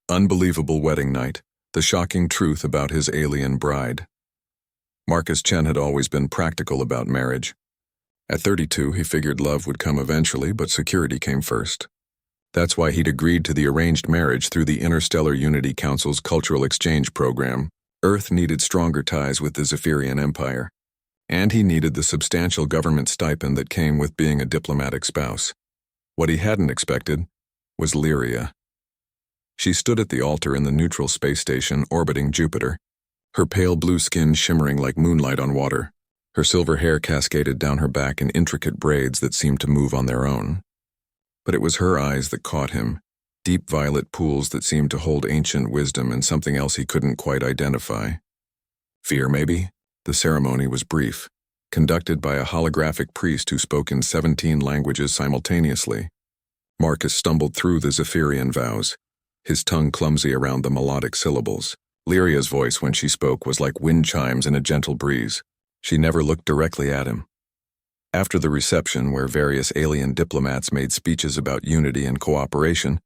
Unbelievable wedding night, the shocking truth about his alien bride. Marcus Chen had always been practical about marriage. At 32, he figured love would come eventually, but security came first. That's why he'd agreed to the arranged marriage through the Interstellar Unity Council's cultural exchange program. Earth needed stronger ties with the Zephyrian Empire, and he needed the substantial government stipend that came with being a diplomatic spouse. What he hadn't expected was Lyria. She stood at the altar in the neutral space station orbiting Jupiter, her pale blue skin shimmering like moonlight on water. Her silver hair cascaded down her back in intricate braids that seemed to move on their own. But it was her eyes that caught him, deep violet pools that seemed to hold ancient wisdom and something else he couldn't quite identify. Fear, maybe? The ceremony was brief, conducted by a holographic priest who spoke in 17 languages simultaneously. Marcus stumbled through the Zephyrian vows, his tongue clumsy around the melodic syllables. Lyria's voice when she spoke was like wind chimes in a gentle breeze. She never looked directly at him. After the reception, where various alien diplomats made speeches about unity and cooperation,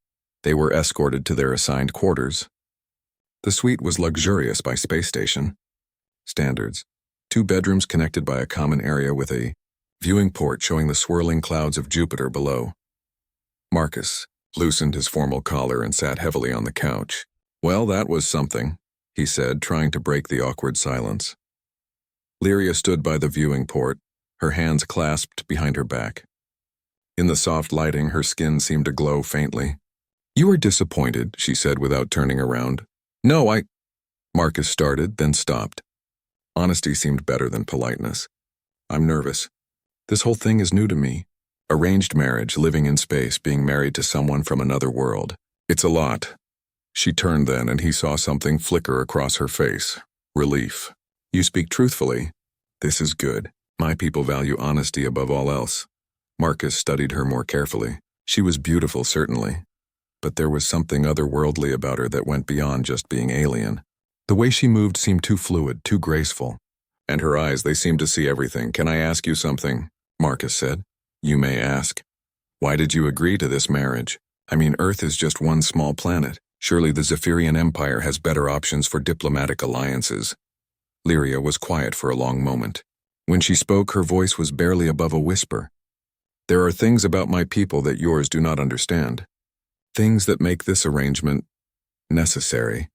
they were escorted to their assigned quarters. The suite was luxurious by space station standards. 2 bedrooms connected by a common area with a viewing port showing the swirling clouds of Jupiter below. Marcus loosened his formal collar and sat heavily on the couch. "Well, that was something," he said, trying to break the awkward silence. Lyria stood by the viewing port, her hands clasped behind her back. In the soft lighting, her skin seemed to glow faintly. "You are disappointed," she said without turning around. "No, Marcus started, then stopped. Honesty seemed better than politeness. "I'm nervous. This whole thing is new to me. Arranged marriage, living in space, being married to someone from another world. It's a lot." She turned then, and he saw something flicker across her face. Relief. "You speak truthfully. This is good. My people value honesty above all else." Marcus studied her more carefully. She was beautiful, certainly, but there was something otherworldly about her that went beyond just being alien. The way she moved seemed too fluid, too graceful. And her eyes, they seemed to see everything. "Can I ask you something?" Marcus said. "You may ask. Why did you agree to this marriage? I mean, Earth is just one small planet. Surely the Zephyrian Empire has better options for diplomatic alliances." Lyria was quiet for a long moment. When she spoke, her voice was barely above a whisper. "There are things about my people that yours do not understand. Things that make this arrangement necessary."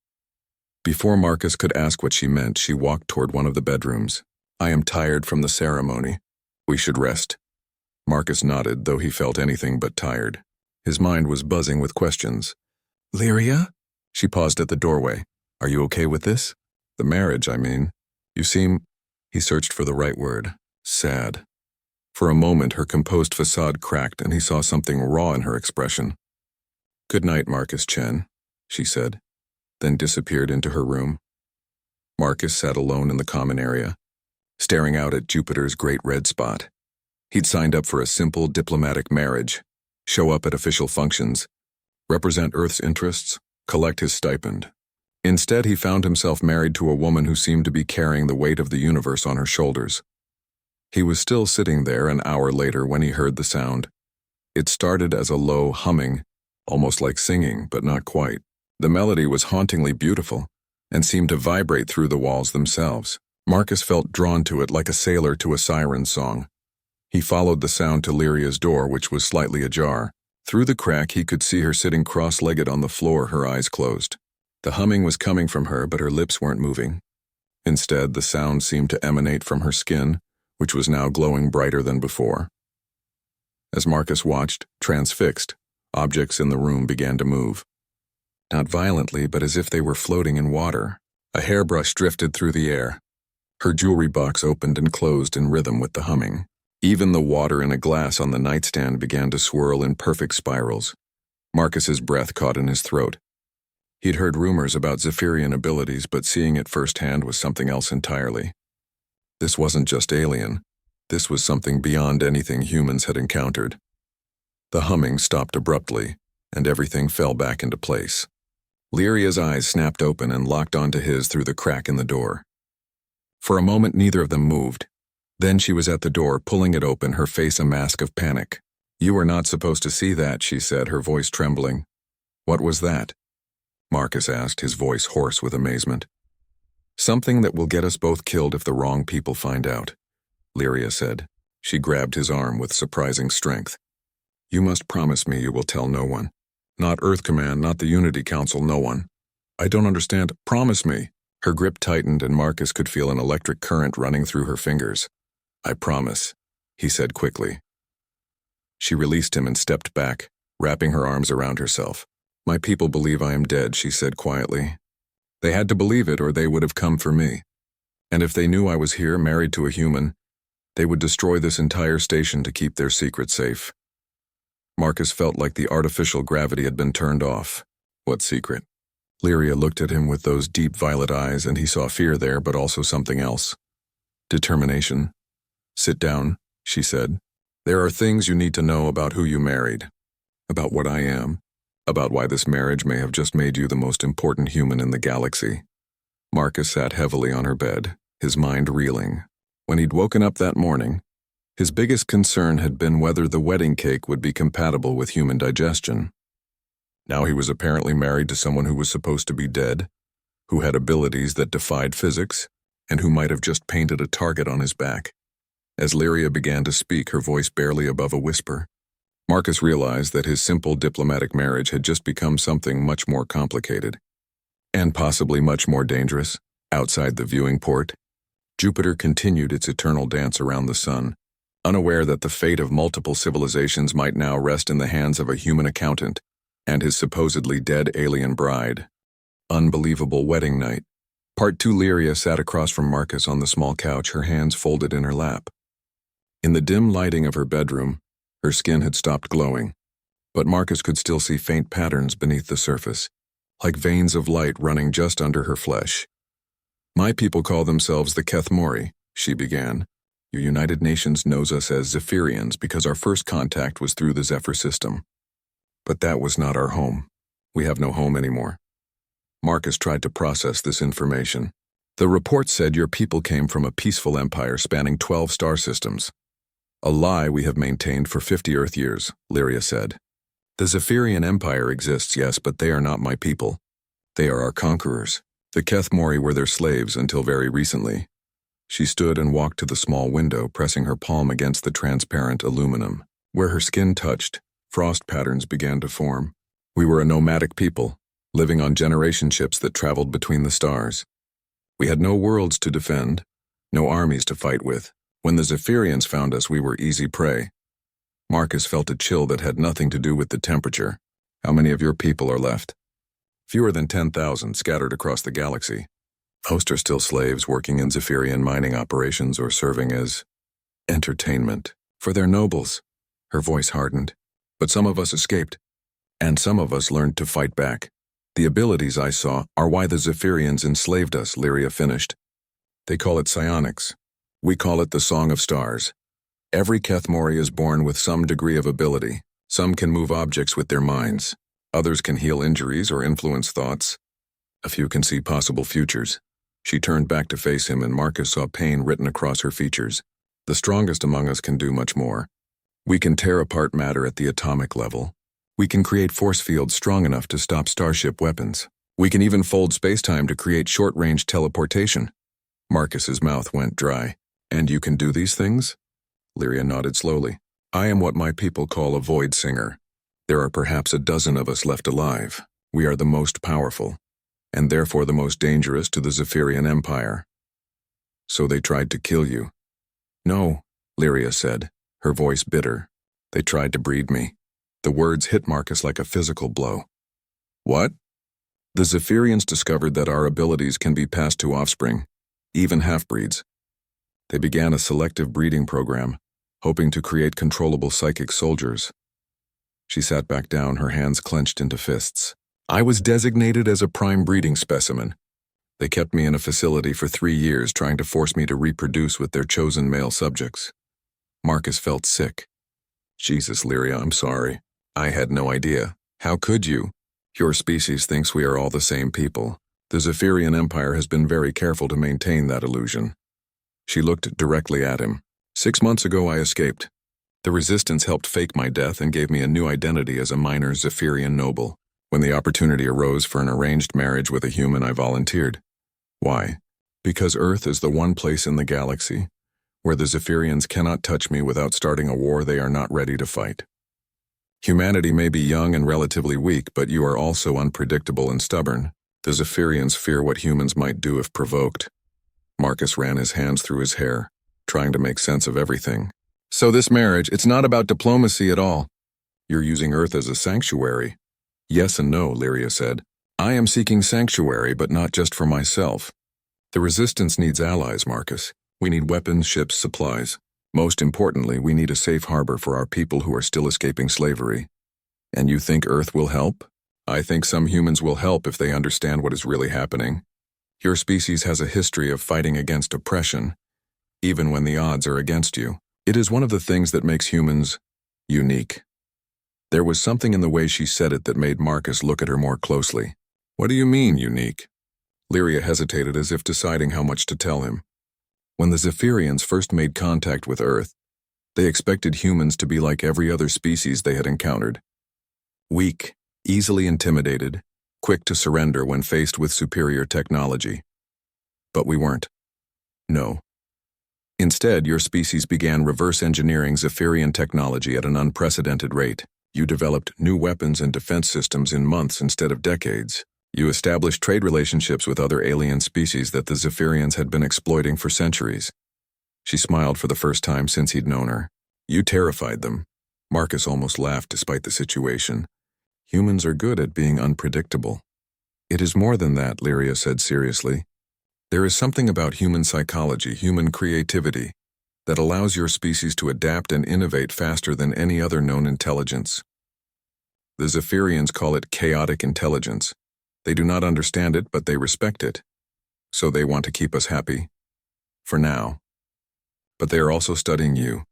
Before Marcus could ask what she meant, she walked toward one of the bedrooms. "I am tired from the ceremony. We should rest." Marcus nodded, though he felt anything but tired. His mind was buzzing with questions. "Lyria?" She paused at the doorway. "Are you okay with this? The marriage, I mean. You seem—" He searched for the right word. "Sad." For a moment, her composed facade cracked, and he saw something raw in her expression. "Good night, Marcus Chen," she said, then disappeared into her room. Marcus sat alone in the common area, staring out at Jupiter's great red spot. He'd signed up for a simple diplomatic marriage, show up at official functions, represent Earth's interests, collect his stipend. Instead, he found himself married to a woman who seemed to be carrying the weight of the universe on her shoulders. He was still sitting there an hour later when he heard the sound. It started as a low humming, almost like singing, but not quite. The melody was hauntingly beautiful and seemed to vibrate through the walls themselves. Marcus felt drawn to it like a sailor to a siren song. He followed the sound to Lyria's door, which was slightly ajar. Through the crack, he could see her sitting cross-legged on the floor, her eyes closed. The humming was coming from her, but her lips weren't moving. Instead, the sound seemed to emanate from her skin, which was now glowing brighter than before. As Marcus watched, transfixed, objects in the room began to move. Not violently, but as if they were floating in water. A hairbrush drifted through the air. Her jewelry box opened and closed in rhythm with the humming. Even the water in a glass on the nightstand began to swirl in perfect spirals. Marcus's breath caught in his throat. He'd heard rumors about Zephyrian abilities, but seeing it firsthand was something else entirely. This wasn't just alien. This was something beyond anything humans had encountered. The humming stopped abruptly, and everything fell back into place. Lyria's eyes snapped open and locked onto his through the crack in the door. For a moment, neither of them moved. Then she was at the door, pulling it open, her face a mask of panic. "You were not supposed to see that," she said, her voice trembling. "What was that?" Marcus asked, his voice hoarse with amazement. Something that will get us both killed if the wrong people find out, Lyria said. She grabbed his arm with surprising strength. You must promise me you will tell no one. Not Earth Command, not the Unity Council, no one. I don't understand. Promise me. Her grip tightened and Marcus could feel an electric current running through her fingers. I promise, he said quickly. She released him and stepped back, wrapping her arms around herself. My people believe I am dead, she said quietly. They had to believe it or they would have come for me. And if they knew I was here, married to a human, they would destroy this entire station to keep their secret safe. Marcus felt like the artificial gravity had been turned off. What secret? Lyria looked at him with those deep violet eyes, and he saw fear there, but also something else. Determination. Sit down, she said. There are things you need to know about who you married, about what I am, about why this marriage may have just made you the most important human in the galaxy. Marcus sat heavily on her bed, his mind reeling. When he'd woken up that morning, his biggest concern had been whether the wedding cake would be compatible with human digestion. Now he was apparently married to someone who was supposed to be dead, who had abilities that defied physics, and who might have just painted a target on his back. As Lyria began to speak, her voice barely above a whisper, Marcus realized that his simple diplomatic marriage had just become something much more complicated, and possibly much more dangerous. Outside the viewing port, Jupiter continued its eternal dance around the sun, unaware that the fate of multiple civilizations might now rest in the hands of a human accountant and his supposedly dead alien bride. Unbelievable wedding night. Part 2. Lyria sat across from Marcus on the small couch, her hands folded in her lap. In the dim lighting of her bedroom, her skin had stopped glowing, but Marcus could still see faint patterns beneath the surface, like veins of light running just under her flesh. My people call themselves the Kethmori, she began. Your United Nations knows us as Zephyrians because our first contact was through the Zephyr system. But that was not our home. We have no home anymore. Marcus tried to process this information. The report said your people came from a peaceful empire spanning 12 star systems. A lie we have maintained for 50 Earth years, Lyria said. The Zephyrian Empire exists, yes, but they are not my people. They are our conquerors. The Kethmori were their slaves until very recently. She stood and walked to the small window, pressing her palm against the transparent aluminum. Where her skin touched, frost patterns began to form. We were a nomadic people, living on generation ships that traveled between the stars. We had no worlds to defend, no armies to fight with. When the Zephyrians found us, we were easy prey. Marcus felt a chill that had nothing to do with the temperature. How many of your people are left? Fewer than 10,000 scattered across the galaxy. Most are still slaves working in Zephyrian mining operations or serving as entertainment for their nobles. Her voice hardened. But some of us escaped, and some of us learned to fight back. The abilities I saw are why the Zephyrians enslaved us, Lyria finished. They call it psionics. We call it the Song of Stars. Every Kethmori is born with some degree of ability. Some can move objects with their minds. Others can heal injuries or influence thoughts. A few can see possible futures. She turned back to face him, and Marcus saw pain written across her features. The strongest among us can do much more. We can tear apart matter at the atomic level. We can create force fields strong enough to stop starship weapons. We can even fold spacetime to create short-range teleportation. Marcus's mouth went dry. And you can do these things? Lyria nodded slowly. I am what my people call a void singer. There are perhaps a dozen of us left alive. We are the most powerful, and therefore the most dangerous to the Zephyrian Empire. So they tried to kill you. No, Lyria said, her voice bitter. They tried to breed me. The words hit Marcus like a physical blow. What? The Zephyrians discovered that our abilities can be passed to offspring, even half-breeds. They began a selective breeding program, hoping to create controllable psychic soldiers. She sat back down, her hands clenched into fists. I was designated as a prime breeding specimen. They kept me in a facility for 3 years, trying to force me to reproduce with their chosen male subjects. Marcus felt sick. Jesus, Lyria, I'm sorry. I had no idea. How could you? Your species thinks we are all the same people. The Zephyrian Empire has been very careful to maintain that illusion. She looked directly at him. 6 months ago I escaped. The Resistance helped fake my death and gave me a new identity as a minor Zephyrian noble. When the opportunity arose for an arranged marriage with a human, I volunteered. Why? Because Earth is the one place in the galaxy where the Zephyrians cannot touch me without starting a war they are not ready to fight. Humanity may be young and relatively weak, but you are also unpredictable and stubborn. The Zephyrians fear what humans might do if provoked. Marcus ran his hands through his hair, trying to make sense of everything. So this marriage, it's not about diplomacy at all. You're using Earth as a sanctuary. Yes and no, Lyria said. I am seeking sanctuary, but not just for myself. The Resistance needs allies, Marcus. We need weapons, ships, supplies. Most importantly, we need a safe harbor for our people who are still escaping slavery. And you think Earth will help? I think some humans will help if they understand what is really happening. Your species has a history of fighting against oppression, even when the odds are against you. It is one of the things that makes humans unique. There was something in the way she said it that made Marcus look at her more closely. What do you mean, unique? Lyria hesitated as if deciding how much to tell him. When the Zephyrians first made contact with Earth, they expected humans to be like every other species they had encountered. Weak, easily intimidated, quick to surrender when faced with superior technology. But we weren't. No. Instead, your species began reverse engineering Zephyrian technology at an unprecedented rate. You developed new weapons and defense systems in months instead of decades. You established trade relationships with other alien species that the Zephyrians had been exploiting for centuries. She smiled for the first time since he'd known her. You terrified them. Marcus almost laughed despite the situation. Humans are good at being unpredictable. It is more than that, Lyria said seriously. There is something about human psychology, human creativity, that allows your species to adapt and innovate faster than any other known intelligence. The Zephyrians call it chaotic intelligence. They do not understand it, but they respect it. So they want to keep us happy. For now. But they are also studying you,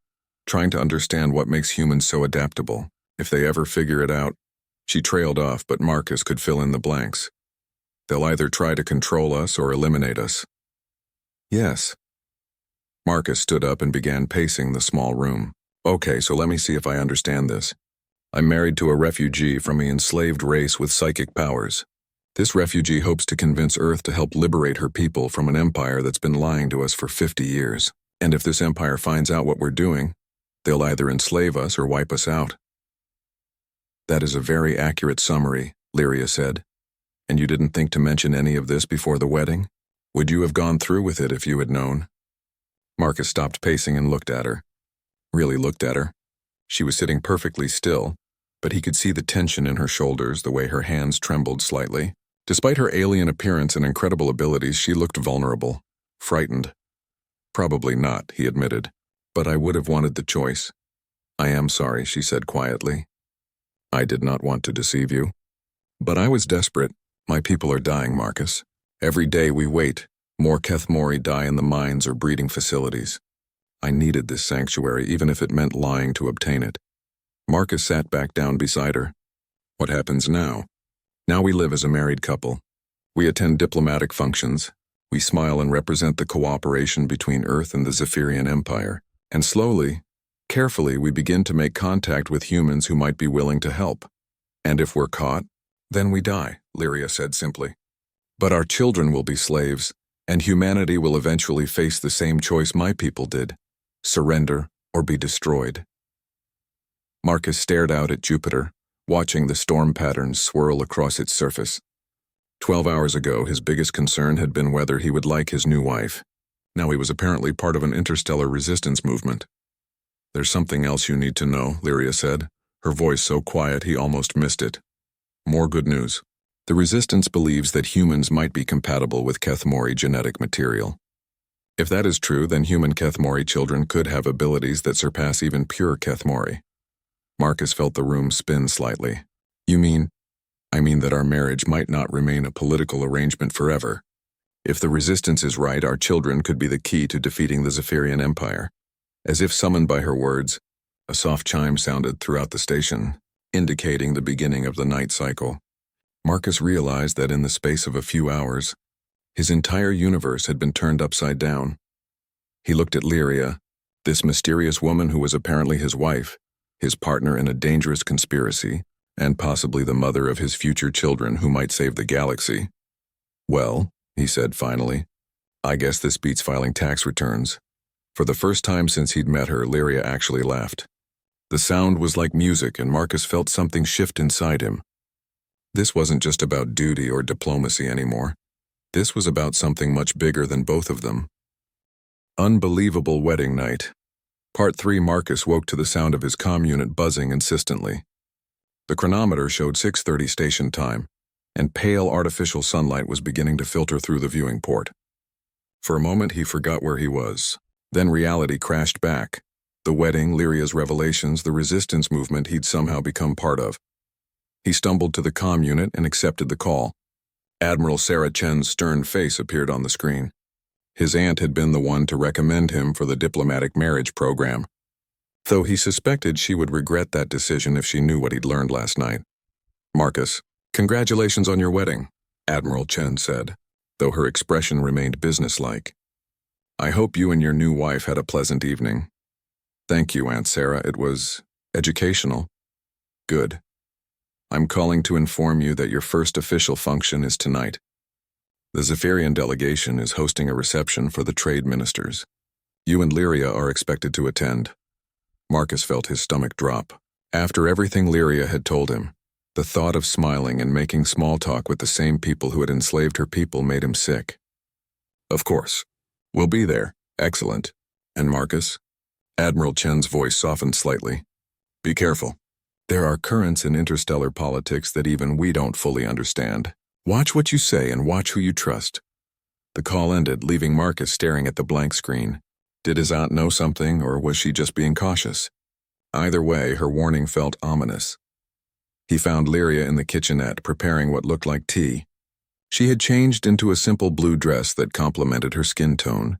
trying to understand what makes humans so adaptable. If they ever figure it out, she trailed off, but Marcus could fill in the blanks. They'll either try to control us or eliminate us. Yes. Marcus stood up and began pacing the small room. Okay, so let me see if I understand this. I'm married to a refugee from an enslaved race with psychic powers. This refugee hopes to convince Earth to help liberate her people from an empire that's been lying to us for 50 years. And if this empire finds out what we're doing, they'll either enslave us or wipe us out. That is a very accurate summary, Lyria said. And you didn't think to mention any of this before the wedding? Would you have gone through with it if you had known? Marcus stopped pacing and looked at her. Really looked at her. She was sitting perfectly still, but he could see the tension in her shoulders, the way her hands trembled slightly. Despite her alien appearance and incredible abilities, she looked vulnerable, frightened. Probably not, he admitted, but I would have wanted the choice. I am sorry, she said quietly. I did not want to deceive you. But I was desperate. My people are dying, Marcus. Every day we wait, more Kethmori die in the mines or breeding facilities. I needed this sanctuary, even if it meant lying to obtain it. Marcus sat back down beside her. What happens now? Now we live as a married couple. We attend diplomatic functions. We smile and represent the cooperation between Earth and the Zephyrian Empire. And slowly, carefully, we begin to make contact with humans who might be willing to help. And if we're caught, then we die, Lyria said simply. But our children will be slaves, and humanity will eventually face the same choice my people did: surrender or be destroyed. Marcus stared out at Jupiter, watching the storm patterns swirl across its surface. 12 hours ago, his biggest concern had been whether he would like his new wife. Now he was apparently part of an interstellar resistance movement. There's something else you need to know, Lyria said, her voice so quiet he almost missed it. More good news. The resistance believes that humans might be compatible with Kethmori genetic material. If that is true, then human Kethmori children could have abilities that surpass even pure Kethmori. Marcus felt the room spin slightly. You mean? I mean that our marriage might not remain a political arrangement forever. If the resistance is right, our children could be the key to defeating the Zephyrian Empire. As if summoned by her words, a soft chime sounded throughout the station, indicating the beginning of the night cycle. Marcus realized that in the space of a few hours, his entire universe had been turned upside down. He looked at Lyria, this mysterious woman who was apparently his wife, his partner in a dangerous conspiracy, and possibly the mother of his future children who might save the galaxy. "Well," he said finally, "I guess this beats filing tax returns." For the first time since he'd met her, Lyria actually laughed. The sound was like music, and Marcus felt something shift inside him. This wasn't just about duty or diplomacy anymore. This was about something much bigger than both of them. Unbelievable wedding night. Part 3. Marcus woke to the sound of his comm unit buzzing insistently. The chronometer showed 6:30 station time, and pale artificial sunlight was beginning to filter through the viewing port. For a moment he forgot where he was. Then reality crashed back. The wedding, Lyria's revelations, the resistance movement he'd somehow become part of. He stumbled to the comm unit and accepted the call. Admiral Sarah Chen's stern face appeared on the screen. His aunt had been the one to recommend him for the diplomatic marriage program, though he suspected she would regret that decision if she knew what he'd learned last night. "Marcus, congratulations on your wedding," Admiral Chen said, though her expression remained businesslike. "I hope you and your new wife had a pleasant evening." "Thank you, Aunt Sarah. It was educational." "Good. I'm calling to inform you that your first official function is tonight. The Zephyrian delegation is hosting a reception for the trade ministers. You and Lyria are expected to attend." Marcus felt his stomach drop. After everything Lyria had told him, the thought of smiling and making small talk with the same people who had enslaved her people made him sick. "Of course. We'll be there." "Excellent. And Marcus?" Admiral Chen's voice softened slightly. "Be careful. There are currents in interstellar politics that even we don't fully understand. Watch what you say and watch who you trust." The call ended, leaving Marcus staring at the blank screen. Did his aunt know something, or was she just being cautious? Either way, her warning felt ominous. He found Lyria in the kitchenette, preparing what looked like tea. She had changed into a simple blue dress that complemented her skin tone,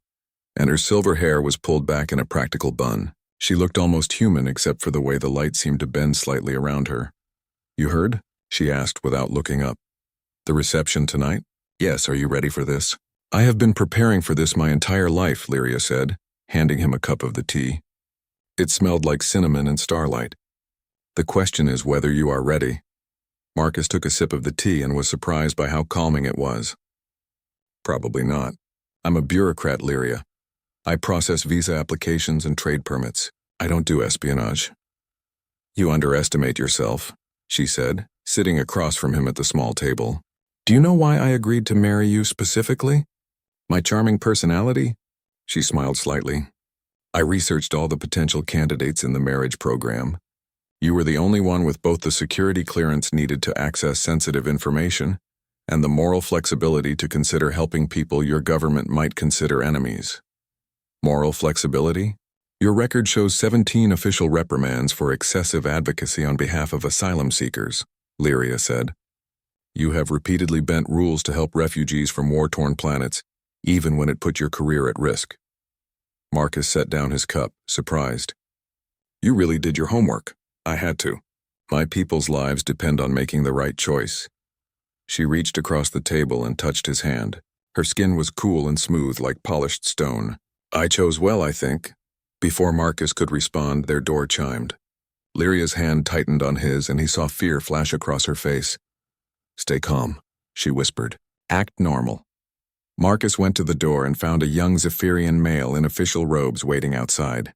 and her silver hair was pulled back in a practical bun. She looked almost human except for the way the light seemed to bend slightly around her. "You heard?" she asked without looking up. "The reception tonight?" "Yes, are you ready for this?" "I have been preparing for this my entire life," Lyria said, handing him a cup of the tea. It smelled like cinnamon and starlight. "The question is whether you are ready." Marcus took a sip of the tea and was surprised by how calming it was. "Probably not. I'm a bureaucrat, Lyria. I process visa applications and trade permits. I don't do espionage." "You underestimate yourself," she said, sitting across from him at the small table. "Do you know why I agreed to marry you specifically? My charming personality?" She smiled slightly. "I researched all the potential candidates in the marriage program. You were the only one with both the security clearance needed to access sensitive information and the moral flexibility to consider helping people your government might consider enemies." "Moral flexibility? Your record shows 17 official reprimands for excessive advocacy on behalf of asylum seekers," Lyria said. "You have repeatedly bent rules to help refugees from war-torn planets, even when it put your career at risk." Marcus set down his cup, surprised. "You really did your homework." "I had to. My people's lives depend on making the right choice." She reached across the table and touched his hand. Her skin was cool and smooth like polished stone. "I chose well, I think." Before Marcus could respond, their door chimed. Lyria's hand tightened on his, and he saw fear flash across her face. "Stay calm," she whispered. "Act normal." Marcus went to the door and found a young Zephyrian male in official robes waiting outside.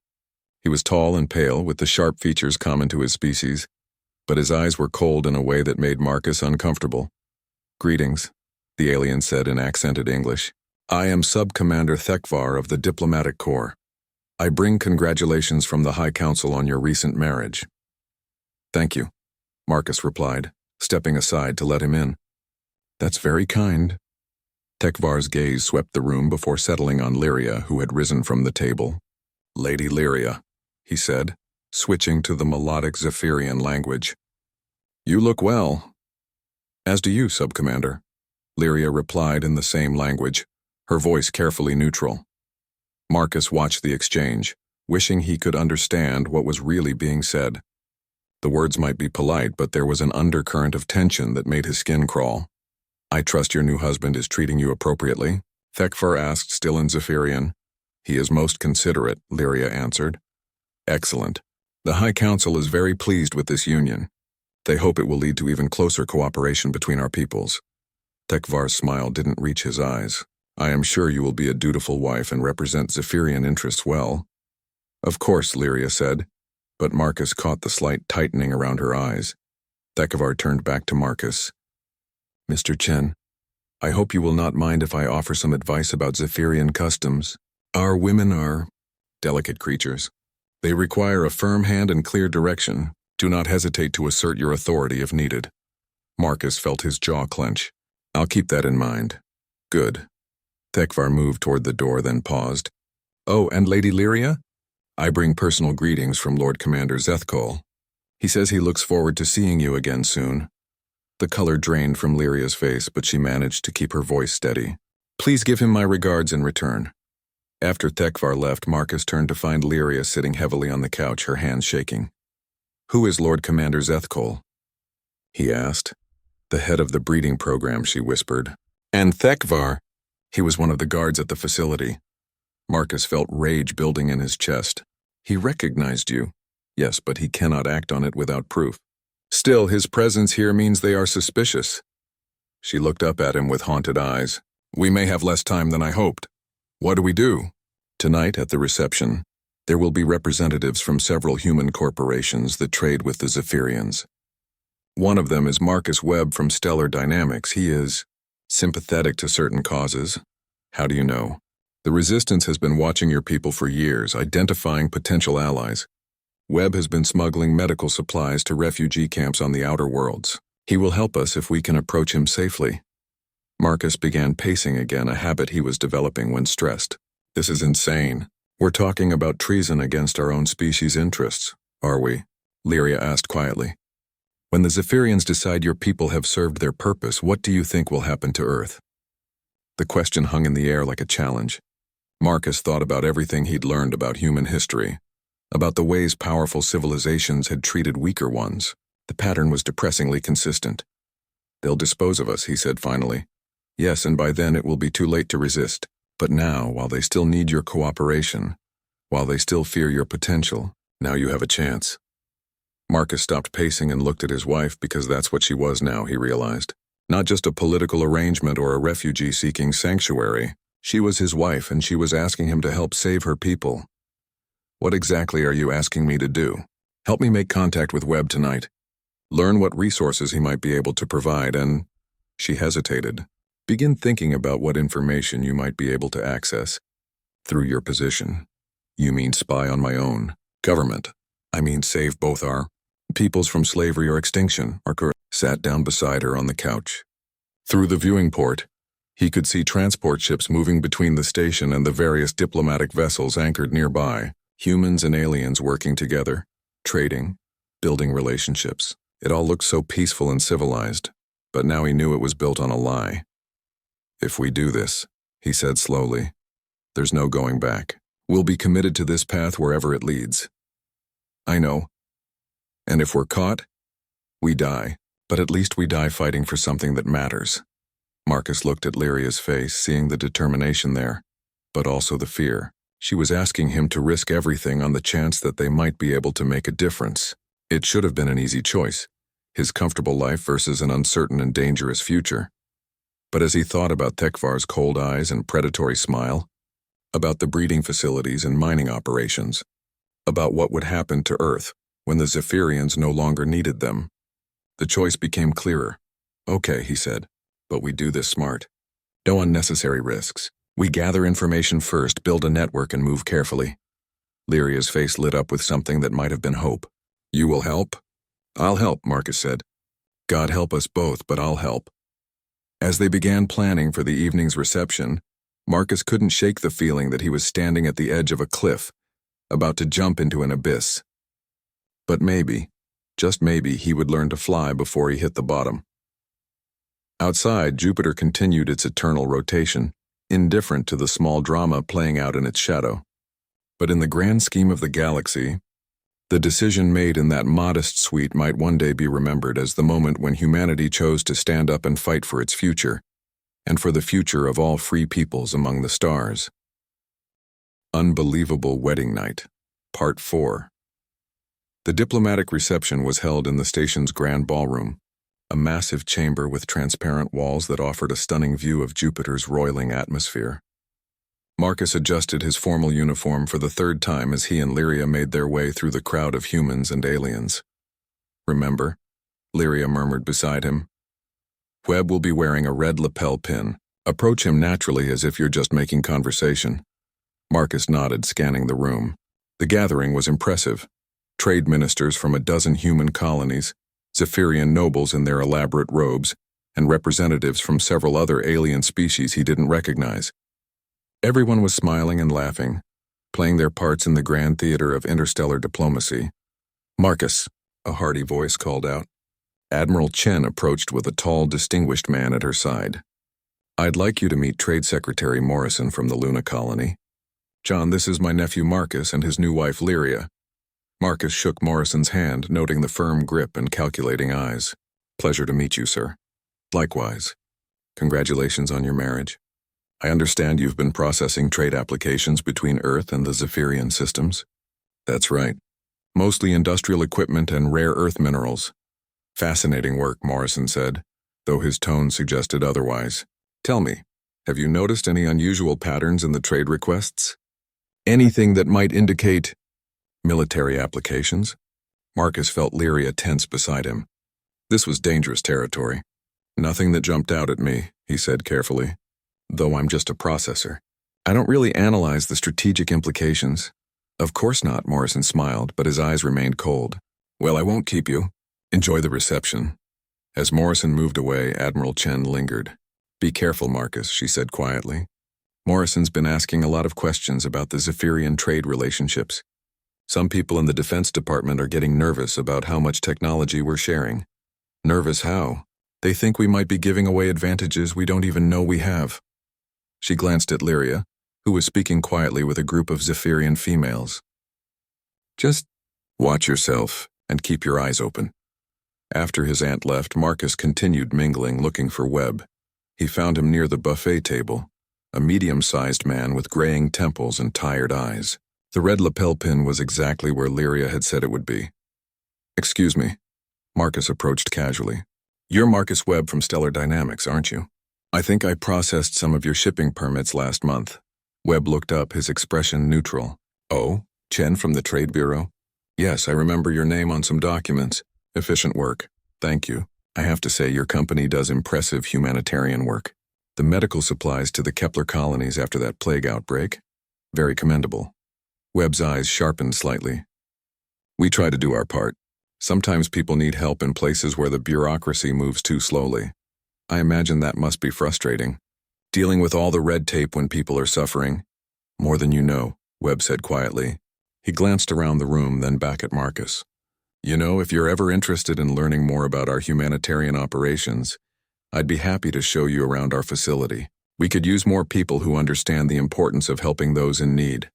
He was tall and pale, with the sharp features common to his species, but his eyes were cold in a way that made Marcus uncomfortable. "Greetings," the alien said in accented English. "I am Sub-Commander Thekvar of the Diplomatic Corps. I bring congratulations from the High Council on your recent marriage." "Thank you," Marcus replied, stepping aside to let him in. "That's very kind." Tekvar's gaze swept the room before settling on Lyria, who had risen from the table. "Lady Lyria," he said, switching to the melodic Zephyrian language. "You look well." "As do you, Sub-Commander," Lyria replied in the same language, her voice carefully neutral. Marcus watched the exchange, wishing he could understand what was really being said. The words might be polite, but there was an undercurrent of tension that made his skin crawl. "I trust your new husband is treating you appropriately?" Thekvar asked, still in Zephyrian. "He is most considerate," Lyria answered. "Excellent. The High Council is very pleased with this union." They hope it will lead to even closer cooperation between our peoples. Tekvar's smile didn't reach his eyes. I am sure you will be a dutiful wife and represent Zephyrian interests well. Of course, Lyria said, but Marcus caught the slight tightening around her eyes. Tekvar turned back to Marcus. Mr. Chen, I hope you will not mind if I offer some advice about Zephyrian customs. Our women are delicate creatures. They require a firm hand and clear direction. Do not hesitate to assert your authority if needed. Marcus felt his jaw clench. I'll keep that in mind. Good. Tekvar moved toward the door, then paused. Oh, and Lady Lyria? I bring personal greetings from Lord Commander Zethkol. He says he looks forward to seeing you again soon. The color drained from Lyria's face, but she managed to keep her voice steady. Please give him my regards in return. After Tekvar left, Marcus turned to find Lyria sitting heavily on the couch, her hands shaking. Who is Lord Commander Zethkol? He asked. The head of the breeding program, she whispered. And Tekvar. He was one of the guards at the facility. Marcus felt rage building in his chest. He recognized you. Yes, but he cannot act on it without proof. Still, his presence here means they are suspicious. She looked up at him with haunted eyes. We may have less time than I hoped. What do we do? Tonight, at the reception, there will be representatives from several human corporations that trade with the Zephyrians. One of them is Marcus Webb from Stellar Dynamics. He is sympathetic to certain causes. How do you know? The Resistance has been watching your people for years, identifying potential allies. Webb has been smuggling medical supplies to refugee camps on the outer worlds. He will help us if we can approach him safely. Marcus began pacing again, a habit he was developing when stressed. This is insane. We're talking about treason against our own species' interests, are we? Lyria asked quietly. When the Zephyrians decide your people have served their purpose, what do you think will happen to Earth? The question hung in the air like a challenge. Marcus thought about everything he'd learned about human history, about the ways powerful civilizations had treated weaker ones. The pattern was depressingly consistent. They'll dispose of us, he said finally. Yes, and by then it will be too late to resist. But now, while they still need your cooperation, while they still fear your potential, now you have a chance. Marcus stopped pacing and looked at his wife because that's what she was now, he realized. Not just a political arrangement or a refugee seeking sanctuary. She was his wife, and she was asking him to help save her people. What exactly are you asking me to do? Help me make contact with Webb tonight. Learn what resources he might be able to provide, and... She hesitated. Begin thinking about what information you might be able to access. Through your position. You mean spy on my own. Government. I mean save both our peoples from slavery or extinction. Arkur sat down beside her on the couch. Through the viewing port, he could see transport ships moving between the station and the various diplomatic vessels anchored nearby. Humans and aliens working together, trading, building relationships. It all looked so peaceful and civilized, but now he knew it was built on a lie. If we do this, he said slowly, there's no going back. We'll be committed to this path wherever it leads. I know. And if we're caught, we die, but at least we die fighting for something that matters. Marcus looked at Lyria's face, seeing the determination there, but also the fear. She was asking him to risk everything on the chance that they might be able to make a difference. It should have been an easy choice, his comfortable life versus an uncertain and dangerous future. But as he thought about Tekvar's cold eyes and predatory smile, about the breeding facilities and mining operations, about what would happen to Earth when the Zephyrians no longer needed them, the choice became clearer. Okay, he said, but we do this smart. No unnecessary risks. We gather information first, build a network, and move carefully. Lyria's face lit up with something that might have been hope. You will help? I'll help, Marcus said. God help us both, but I'll help. As they began planning for the evening's reception, Marcus couldn't shake the feeling that he was standing at the edge of a cliff, about to jump into an abyss. But maybe, just maybe, he would learn to fly before he hit the bottom. Outside, Jupiter continued its eternal rotation, indifferent to the small drama playing out in its shadow. But in the grand scheme of the galaxy, the decision made in that modest suite might one day be remembered as the moment when humanity chose to stand up and fight for its future, and for the future of all free peoples among the stars. Unbelievable Wedding Night, Part 4. The diplomatic reception was held in the station's grand ballroom, a massive chamber with transparent walls that offered a stunning view of Jupiter's roiling atmosphere. Marcus adjusted his formal uniform for the third time as he and Lyria made their way through the crowd of humans and aliens. "Remember?" Lyria murmured beside him. "Webb will be wearing a red lapel pin. Approach him naturally as if you're just making conversation." Marcus nodded, scanning the room. The gathering was impressive. Trade ministers from a dozen human colonies, Zephyrian nobles in their elaborate robes, and representatives from several other alien species he didn't recognize. Everyone was smiling and laughing, playing their parts in the grand theater of interstellar diplomacy. "Marcus," a hearty voice called out. Admiral Chen approached with a tall, distinguished man at her side. "I'd like you to meet Trade Secretary Morrison from the Luna colony. John, this is my nephew Marcus and his new wife Lyria." Marcus shook Morrison's hand, noting the firm grip and calculating eyes. "Pleasure to meet you, sir." "Likewise. Congratulations on your marriage. I understand you've been processing trade applications between Earth and the Zephyrian systems." "That's right. Mostly industrial equipment and rare earth minerals." "Fascinating work," Morrison said, though his tone suggested otherwise. "Tell me, have you noticed any unusual patterns in the trade requests? Anything that might indicate military applications?" Marcus felt Lyria tense beside him. This was dangerous territory. "Nothing that jumped out at me," he said carefully. "Though I'm just a processor. I don't really analyze the strategic implications." "Of course not," Morrison smiled, but his eyes remained cold. "Well, I won't keep you. Enjoy the reception." As Morrison moved away, Admiral Chen lingered. "Be careful, Marcus," she said quietly. "Morrison's been asking a lot of questions about the Zephyrian trade relationships. Some people in the Defense Department are getting nervous about how much technology we're sharing." "Nervous how?" "They think we might be giving away advantages we don't even know we have." She glanced at Lyria, who was speaking quietly with a group of Zephyrian females. "Just watch yourself and keep your eyes open." After his aunt left, Marcus continued mingling, looking for Webb. He found him near the buffet table, a medium-sized man with graying temples and tired eyes. The red lapel pin was exactly where Lyria had said it would be. "Excuse me." Marcus approached casually. "You're Marcus Webb from Stellar Dynamics, aren't you? I think I processed some of your shipping permits last month." Webb looked up, his expression neutral. "Oh, Chen from the Trade Bureau? Yes, I remember your name on some documents. Efficient work. Thank you. I have to say your company does impressive humanitarian work. The medical supplies to the Kepler colonies after that plague outbreak? Very commendable." Webb's eyes sharpened slightly. "We try to do our part. Sometimes people need help in places where the bureaucracy moves too slowly. I imagine that must be frustrating. Dealing with all the red tape when people are suffering." "More than you know," Webb said quietly. He glanced around the room, then back at Marcus. "You know, if you're ever interested in learning more about our humanitarian operations, I'd be happy to show you around our facility. We could use more people who understand the importance of helping those in need."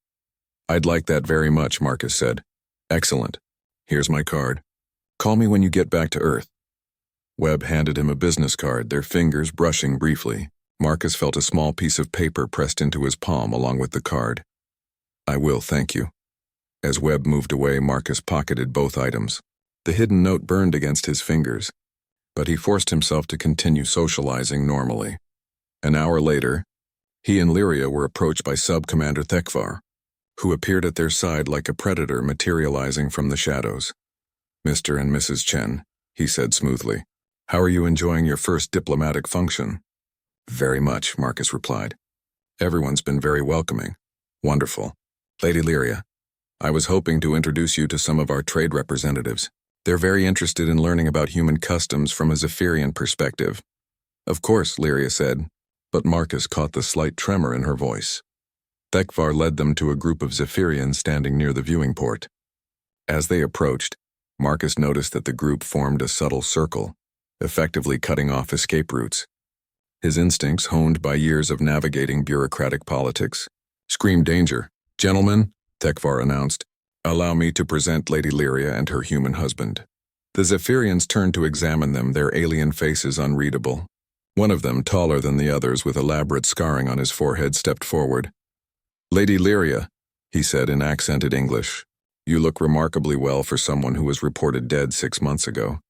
"I'd like that very much," Marcus said. "Excellent. Here's my card. Call me when you get back to Earth." Webb handed him a business card, their fingers brushing briefly. Marcus felt a small piece of paper pressed into his palm along with the card. "I will, thank you." As Webb moved away, Marcus pocketed both items. The hidden note burned against his fingers, but he forced himself to continue socializing normally. An hour later, he and Lyria were approached by Sub-Commander Thekvar, who appeared at their side like a predator materializing from the shadows. "Mr. and Mrs. Chen," he said smoothly. "How are you enjoying your first diplomatic function?" "Very much," Marcus replied. "Everyone's been very welcoming." "Wonderful. Lady Lyria, I was hoping to introduce you to some of our trade representatives. They're very interested in learning about human customs from a Zephyrian perspective." "Of course," Lyria said, but Marcus caught the slight tremor in her voice. Thekvar led them to a group of Zephyrians standing near the viewing port. As they approached, Marcus noticed that the group formed a subtle circle, effectively cutting off escape routes. His instincts, honed by years of navigating bureaucratic politics, screamed danger. "Gentlemen," Thekvar announced, "allow me to present Lady Lyria and her human husband." The Zephyrians turned to examine them, their alien faces unreadable. One of them, taller than the others with elaborate scarring on his forehead, stepped forward. "Lady Lyria," he said in accented English. You look remarkably well for someone who was reported dead 6 months ago."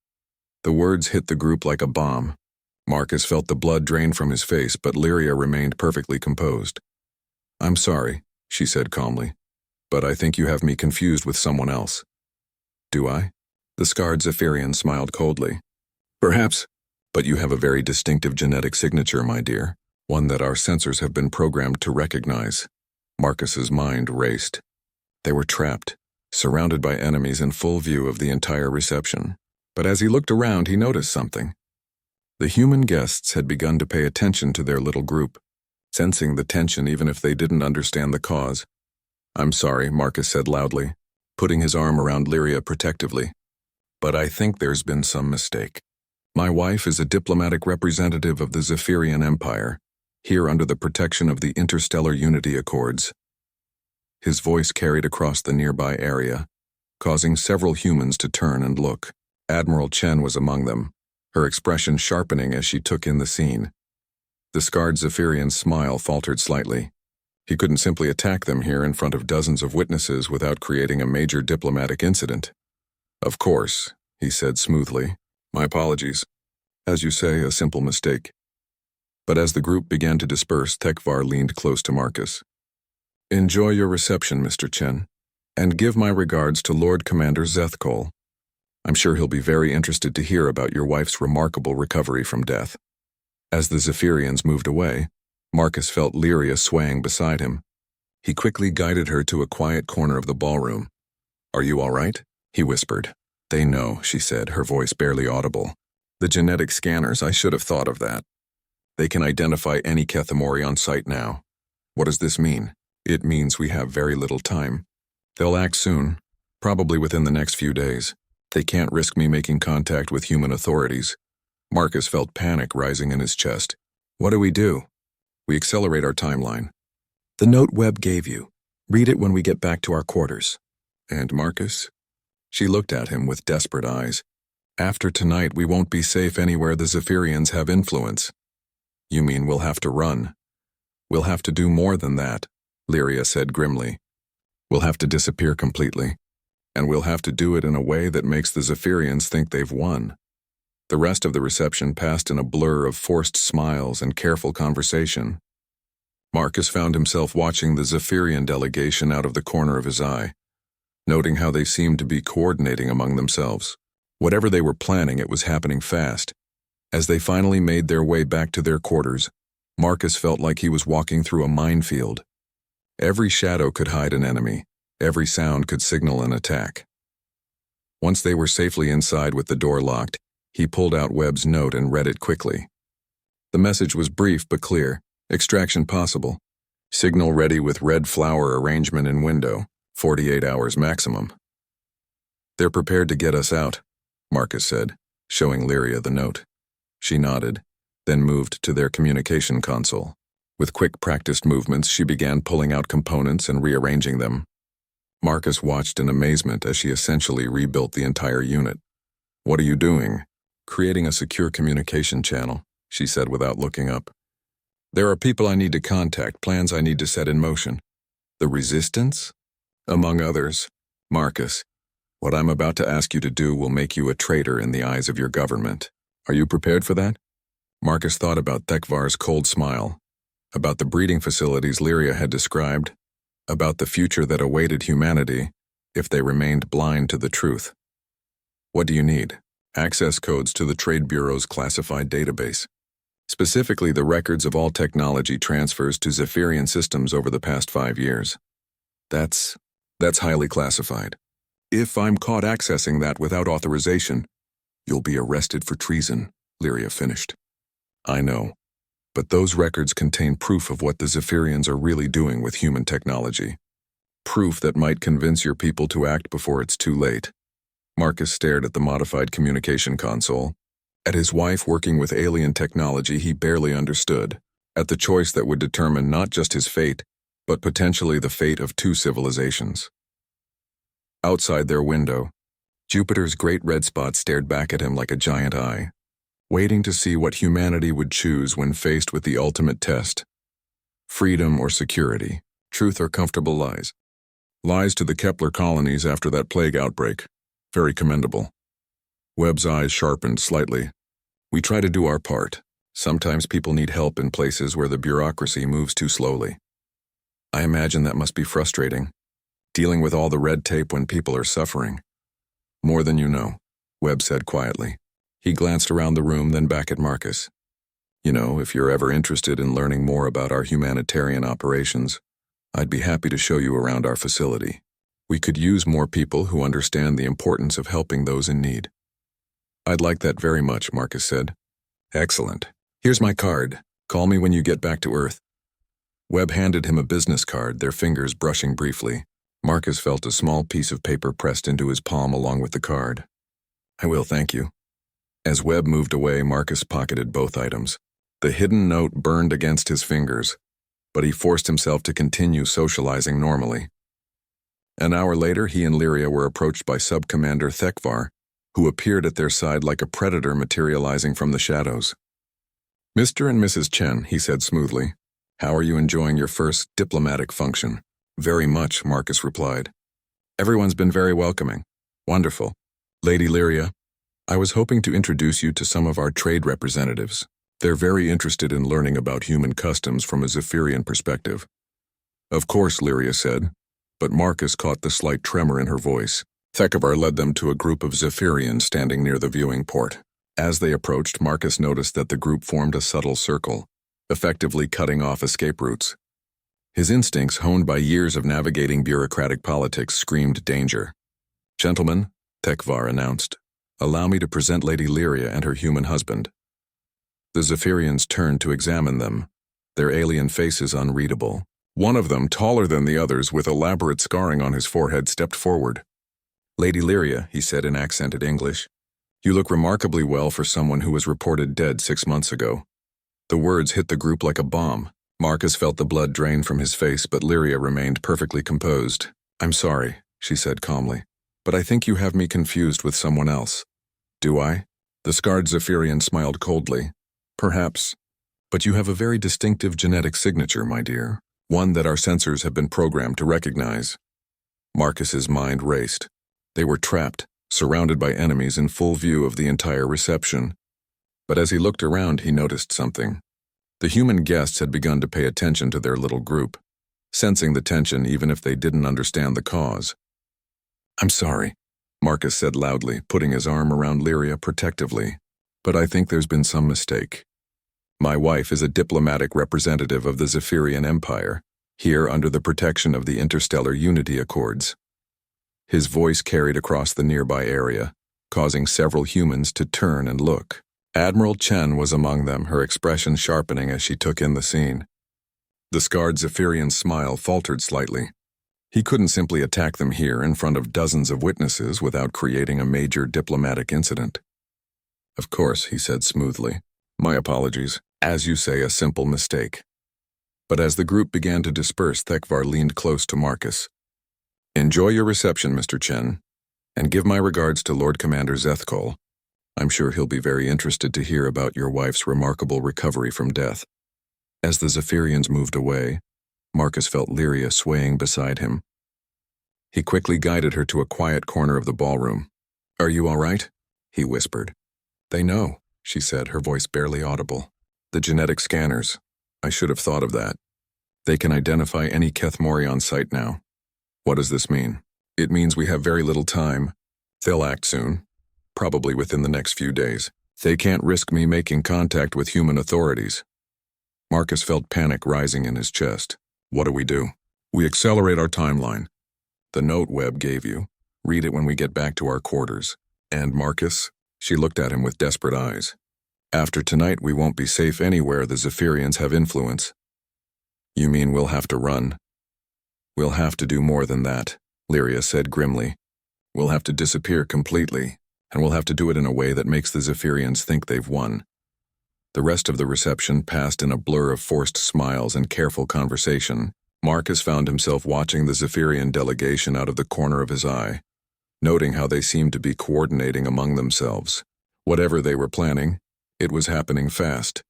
The words hit the group like a bomb. Marcus felt the blood drain from his face, but Lyria remained perfectly composed. "I'm sorry," she said calmly, "but I think you have me confused with someone else." "Do I?" The scarred Zephyrian smiled coldly. "Perhaps, but you have a very distinctive genetic signature, my dear, one that our sensors have been programmed to recognize." Marcus's mind raced. They were trapped, surrounded by enemies in full view of the entire reception. But as he looked around, he noticed something. The human guests had begun to pay attention to their little group, sensing the tension even if they didn't understand the cause. "I'm sorry," Marcus said loudly, putting his arm around Lyria protectively, "but I think there's been some mistake. My wife is a diplomatic representative of the Zephyrian Empire, here under the protection of the Interstellar Unity Accords." His voice carried across the nearby area, causing several humans to turn and look. Admiral Chen was among them, her expression sharpening as she took in the scene. The scarred Zephyrian's smile faltered slightly. He couldn't simply attack them here in front of dozens of witnesses without creating a major diplomatic incident. "Of course," he said smoothly. "My apologies. As you say, a simple mistake." But as the group began to disperse, Tekvar leaned close to Marcus. "Enjoy your reception, Mr. Chen, and give my regards to Lord Commander Zethkol. I'm sure he'll be very interested to hear about your wife's remarkable recovery from death." As the Zephyrians moved away, Marcus felt Lyria swaying beside him. He quickly guided her to a quiet corner of the ballroom. "Are you all right?" he whispered. "They know," she said, her voice barely audible. "The genetic scanners, I should have thought of that. They can identify any Kethamori on site now. What does this mean?" "It means we have very little time. They'll act soon, probably within the next few days. They can't risk me making contact with human authorities." Marcus felt panic rising in his chest. "What do we do?" "We accelerate our timeline. The note Webb gave you. Read it when we get back to our quarters." "And Marcus?" She looked at him with desperate eyes. "After tonight, we won't be safe anywhere the Zephyrians have influence." "You mean we'll have to run?" "We'll have to do more than that," Lyria said grimly. "We'll have to disappear completely. And we'll have to do it in a way that makes the Zephyrians think they've won." The rest of the reception passed in a blur of forced smiles and careful conversation. Marcus found himself watching the Zephyrian delegation out of the corner of his eye, noting how they seemed to be coordinating among themselves. Whatever they were planning, it was happening fast. As they finally made their way back to their quarters, Marcus felt like he was walking through a minefield. Every shadow could hide an enemy. Every sound could signal an attack. Once they were safely inside with the door locked, he pulled out Webb's note and read it quickly. The message was brief but clear. "Extraction possible. Signal ready with red flower arrangement in window. 48 hours maximum." "They're prepared to get us out," Marcus said, showing Lyria the note. She nodded, then moved to their communication console. With quick practiced movements, she began pulling out components and rearranging them. Marcus watched in amazement as she essentially rebuilt the entire unit. "What are you doing?" "Creating a secure communication channel," she said without looking up. "There are people I need to contact, plans I need to set in motion. The Resistance? Among others. Marcus, what I'm about to ask you to do will make you a traitor in the eyes of your government. Are you prepared for that?" Marcus thought about Tekvar's cold smile, about the breeding facilities Lyria had described, about the future that awaited humanity if they remained blind to the truth. "What do you need?" "Access codes to the Trade Bureau's classified database. Specifically the records of all technology transfers to Zephyrian systems over the past 5 years. That's highly classified. If I'm caught accessing that without authorization, you'll be arrested for treason," Lyria finished. "I know. But those records contain proof of what the Zephyrians are really doing with human technology. Proof that might convince your people to act before it's too late." Marcus stared at the modified communication console, at his wife working with alien technology he barely understood, at the choice that would determine not just his fate, but potentially the fate of 2 civilizations. Outside their window, Jupiter's great red spot stared back at him like a giant eye, waiting to see what humanity would choose when faced with the ultimate test. Freedom or security, truth or comfortable lies. Lies to the Kepler colonies after that plague outbreak. Very commendable. Webb's eyes sharpened slightly. We try to do our part. Sometimes people need help in places where the bureaucracy moves too slowly. I imagine that must be frustrating, dealing with all the red tape when people are suffering. More than you know, Webb said quietly. He glanced around the room, then back at Marcus. You know, if you're ever interested in learning more about our humanitarian operations, I'd be happy to show you around our facility. We could use more people who understand the importance of helping those in need. I'd like that very much, Marcus said. Excellent. Here's my card. Call me when you get back to Earth. Webb handed him a business card, their fingers brushing briefly. Marcus felt a small piece of paper pressed into his palm along with the card. I will, thank you. As Webb moved away, Marcus pocketed both items. The hidden note burned against his fingers, but he forced himself to continue socializing normally. An hour later, he and Lyria were approached by Sub-Commander Thekvar, who appeared at their side like a predator materializing from the shadows. Mr. and Mrs. Chen, he said smoothly. How are you enjoying your first diplomatic function? Very much, Marcus replied. Everyone's been very welcoming. Wonderful. Lady Lyria, I was hoping to introduce you to some of our trade representatives. They're very interested in learning about human customs from a Zephyrian perspective. Of course, Lyria said, but Marcus caught the slight tremor in her voice. Thekvar led them to a group of Zephyrians standing near the viewing port. As they approached, Marcus noticed that the group formed a subtle circle, effectively cutting off escape routes. His instincts, honed by years of navigating bureaucratic politics, screamed danger. Gentlemen, Thekvar announced, allow me to present Lady Lyria and her human husband. The Zephyrians turned to examine them, their alien faces unreadable. One of them, taller than the others with elaborate scarring on his forehead, stepped forward. Lady Lyria, he said in accented English, you look remarkably well for someone who was reported dead 6 months ago. The words hit the group like a bomb. Marcus felt the blood drain from his face, but Lyria remained perfectly composed. I'm sorry, she said calmly, but I think you have me confused with someone else. Do I? The scarred Zephyrian smiled coldly. Perhaps. But you have a very distinctive genetic signature, my dear, one that our sensors have been programmed to recognize. Marcus's mind raced. They were trapped, surrounded by enemies in full view of the entire reception. But as he looked around, he noticed something. The human guests had begun to pay attention to their little group, sensing the tension even if they didn't understand the cause. I'm sorry, Marcus said loudly, putting his arm around Lyria protectively, but I think there's been some mistake. My wife is a diplomatic representative of the Zephyrian Empire, here under the protection of the Interstellar Unity Accords. His voice carried across the nearby area, causing several humans to turn and look. Admiral Chen was among them, her expression sharpening as she took in the scene. The scarred Zephyrian's smile faltered slightly. He couldn't simply attack them here in front of dozens of witnesses without creating a major diplomatic incident. Of course, he said smoothly. My apologies. As you say, a simple mistake. But as the group began to disperse, Thekvar leaned close to Marcus. Enjoy your reception, Mr. Chen, and give my regards to Lord Commander Zethkol. I'm sure he'll be very interested to hear about your wife's remarkable recovery from death. As the Zephyrians moved away, Marcus felt Lyria swaying beside him. He quickly guided her to a quiet corner of the ballroom. Are you all right? He whispered. They know, she said, her voice barely audible. The genetic scanners. I should have thought of that. They can identify any Kethmori on site now. What does this mean? It means we have very little time. They'll act soon, probably within the next few days. They can't risk me making contact with human authorities. Marcus felt panic rising in his chest. What do we do? We accelerate our timeline. The note Webb gave you. Read it when we get back to our quarters. And Marcus? She looked at him with desperate eyes. After tonight, we won't be safe anywhere the Zephyrians have influence. You mean we'll have to run? We'll have to do more than that, Lyria said grimly. We'll have to disappear completely, and we'll have to do it in a way that makes the Zephyrians think they've won. The rest of the reception passed in a blur of forced smiles and careful conversation. Marcus found himself watching the Zephyrian delegation out of the corner of his eye, noting how they seemed to be coordinating among themselves. Whatever they were planning, it was happening fast.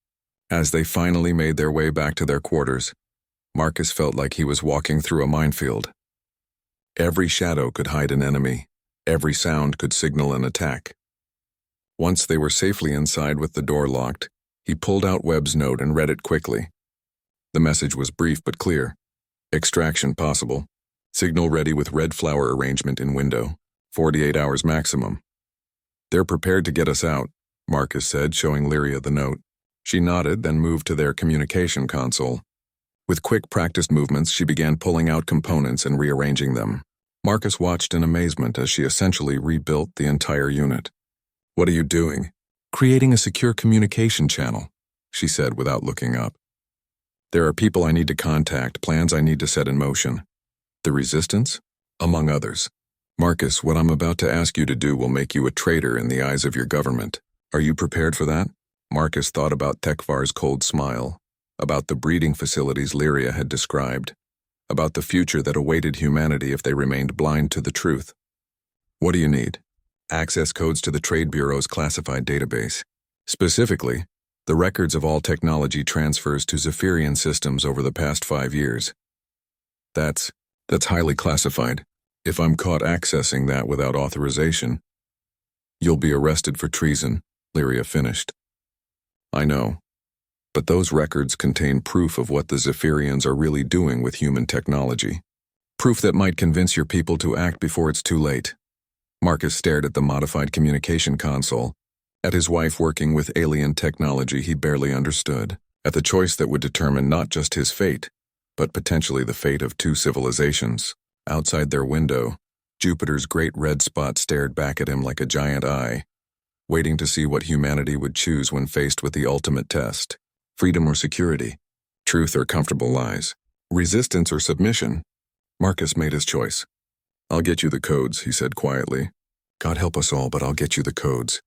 As they finally made their way back to their quarters, Marcus felt like he was walking through a minefield. Every shadow could hide an enemy. Every sound could signal an attack. Once they were safely inside with the door locked, he pulled out Webb's note and read it quickly. The message was brief but clear. Extraction possible. Signal ready with red flower arrangement in window. 48 hours maximum. They're prepared to get us out, Marcus said, showing Lyria the note. She nodded, then moved to their communication console. With quick practiced movements, she began pulling out components and rearranging them. Marcus watched in amazement as she essentially rebuilt the entire unit. "What are you doing?" "Creating a secure communication channel," she said without looking up. "There are people I need to contact, plans I need to set in motion. The Resistance, among others. Marcus, what I'm about to ask you to do will make you a traitor in the eyes of your government. Are you prepared for that?" Marcus thought about Tekvar's cold smile, about the breeding facilities Lyria had described, about the future that awaited humanity if they remained blind to the truth. "What do you need?" "Access codes to the Trade Bureau's classified database. Specifically, the records of all technology transfers to Zephyrian systems over the past 5 years. That's highly classified. If I'm caught accessing that without authorization, you'll be arrested for treason," Lyria finished. "I know. But those records contain proof of what the Zephyrians are really doing with human technology. Proof that might convince your people to act before it's too late." Marcus stared at the modified communication console, at his wife working with alien technology he barely understood, at the choice that would determine not just his fate, but potentially the fate of 2 civilizations. Outside their window, Jupiter's great red spot stared back at him like a giant eye, waiting to see what humanity would choose when faced with the ultimate test. Freedom or security, truth or comfortable lies, resistance or submission. Marcus made his choice. "I'll get you the codes," he said quietly. "God help us all, but I'll get you the codes."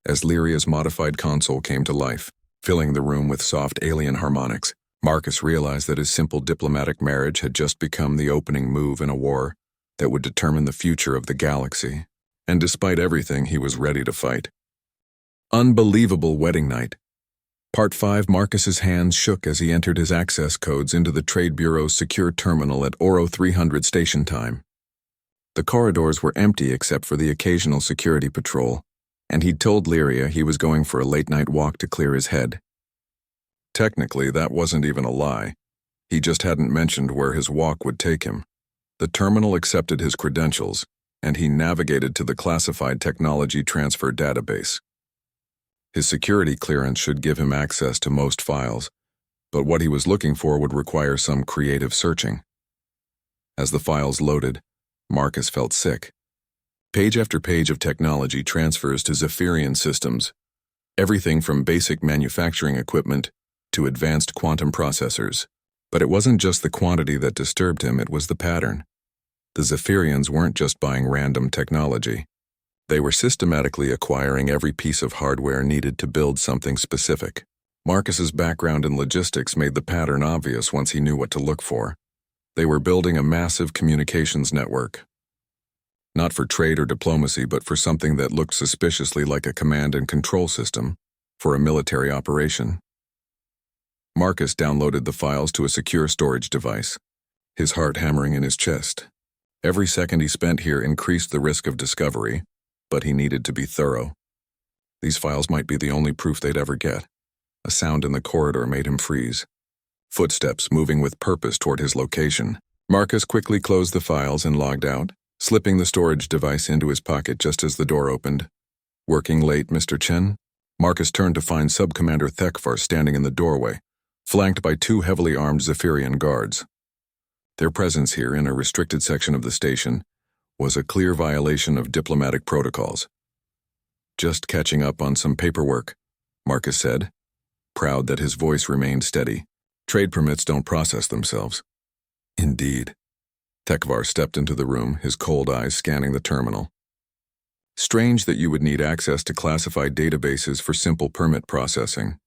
As Lyria's modified console came to life, filling the room with soft alien harmonics, Marcus realized that his simple diplomatic marriage had just become the opening move in a war that would determine the future of the galaxy. And despite everything, he was ready to fight. Unbelievable wedding night. Part 5. Marcus's hands shook as he entered his access codes into the Trade Bureau's secure terminal at Oro 300 station time. The corridors were empty except for the occasional security patrol, and he'd told Lyria he was going for a late-night walk to clear his head. Technically, that wasn't even a lie. He just hadn't mentioned where his walk would take him. The terminal accepted his credentials, and he navigated to the classified technology transfer database. His security clearance should give him access to most files, but what he was looking for would require some creative searching. As the files loaded, Marcus felt sick. Page after page of technology transfers to Zephyrian systems, everything from basic manufacturing equipment to advanced quantum processors. But it wasn't just the quantity that disturbed him, it was the pattern. The Zephyrians weren't just buying random technology. They were systematically acquiring every piece of hardware needed to build something specific. Marcus's background in logistics made the pattern obvious once he knew what to look for. They were building a massive communications network. Not for trade or diplomacy, but for something that looked suspiciously like a command and control system for a military operation. Marcus downloaded the files to a secure storage device, his heart hammering in his chest. Every second he spent here increased the risk of discovery, but he needed to be thorough. These files might be the only proof they'd ever get. A sound in the corridor made him freeze. Footsteps moving with purpose toward his location. Marcus quickly closed the files and logged out, slipping the storage device into his pocket just as the door opened. "Working late, Mr. Chen?" Marcus turned to find Subcommander Tekvar standing in the doorway, flanked by 2 heavily armed Zephyrian guards. Their presence here in a restricted section of the station was a clear violation of diplomatic protocols. "Just catching up on some paperwork," Marcus said, proud that his voice remained steady. "Trade permits don't process themselves." "Indeed." Tekvar stepped into the room, his cold eyes scanning the terminal. "Strange that you would need access to classified databases for simple permit processing.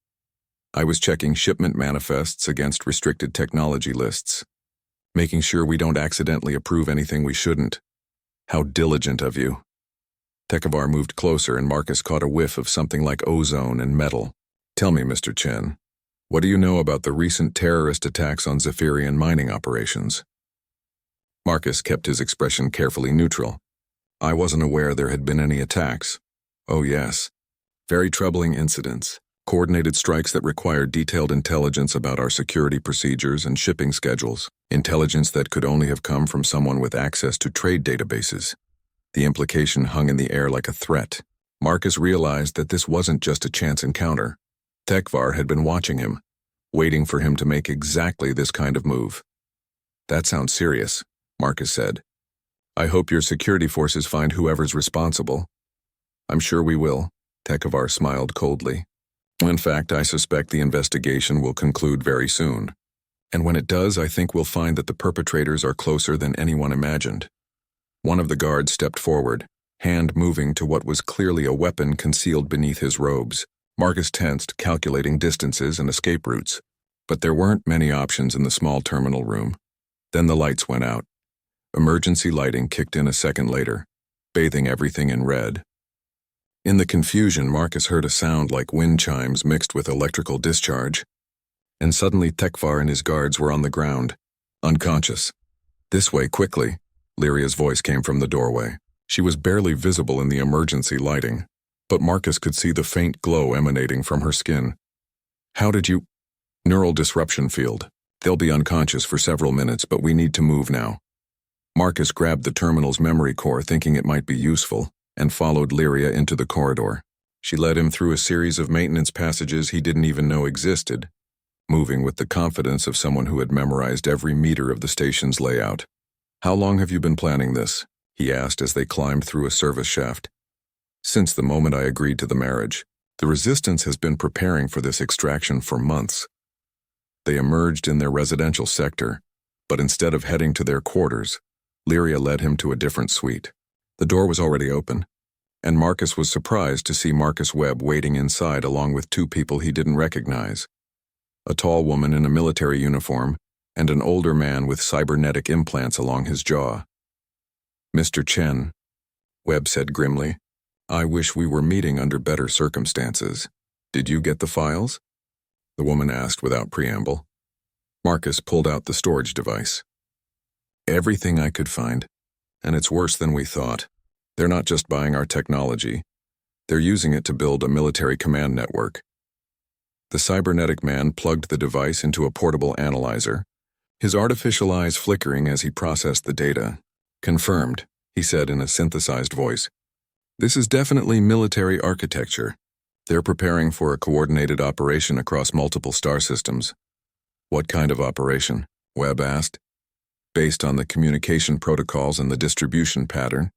I was checking shipment manifests against restricted technology lists, making sure we don't accidentally approve anything we shouldn't. How diligent of you." Tekvar moved closer and Marcus caught a whiff of something like ozone and metal. "Tell me, Mr. Chen, what do you know about the recent terrorist attacks on Zephyrian mining operations?" Marcus kept his expression carefully neutral. I wasn't aware there had been any attacks. Oh yes. Very troubling incidents. Coordinated strikes that required detailed intelligence about our security procedures and shipping schedules. Intelligence that could only have come from someone with access to trade databases. The implication hung in the air like a threat. Marcus realized that this wasn't just a chance encounter. Tekvar had been watching him, waiting for him to make exactly this kind of move. That sounds serious, Marcus said. I hope your security forces find whoever's responsible. I'm sure we will, Tekvar smiled coldly. In fact, I suspect the investigation will conclude very soon. And when it does, I think we'll find that the perpetrators are closer than anyone imagined. One of the guards stepped forward, hand moving to what was clearly a weapon concealed beneath his robes. Marcus tensed, calculating distances and escape routes. But there weren't many options in the small terminal room. Then the lights went out. Emergency lighting kicked in a second later, bathing everything in red. In the confusion, Marcus heard a sound like wind chimes mixed with electrical discharge. And suddenly Tekvar and his guards were on the ground, unconscious. This way, quickly, Lyria's voice came from the doorway. She was barely visible in the emergency lighting, but Marcus could see the faint glow emanating from her skin. How did you... Neural disruption field. They'll be unconscious for several minutes, but we need to move now. Marcus grabbed the terminal's memory core, thinking it might be useful, and followed Lyria into the corridor. She led him through a series of maintenance passages he didn't even know existed, moving with the confidence of someone who had memorized every meter of the station's layout. How long have you been planning this? He asked as they climbed through a service shaft. Since the moment I agreed to the marriage. The Resistance has been preparing for this extraction for months. They emerged in their residential sector, but instead of heading to their quarters, Lyria led him to a different suite. The door was already open, and Marcus was surprised to see Marcus Webb waiting inside along with two people he didn't recognize. A tall woman in a military uniform and an older man with cybernetic implants along his jaw. Mr. Chen, Webb said grimly, I wish we were meeting under better circumstances. Did you get the files? The woman asked without preamble. Marcus pulled out the storage device. Everything I could find, and it's worse than we thought. They're not just buying our technology. They're using it to build a military command network. The cybernetic man plugged the device into a portable analyzer, his artificial eyes flickering as he processed the data. Confirmed, he said in a synthesized voice. This is definitely military architecture. They're preparing for a coordinated operation across multiple star systems. What kind of operation? Webb asked. Based on the communication protocols and the distribution pattern.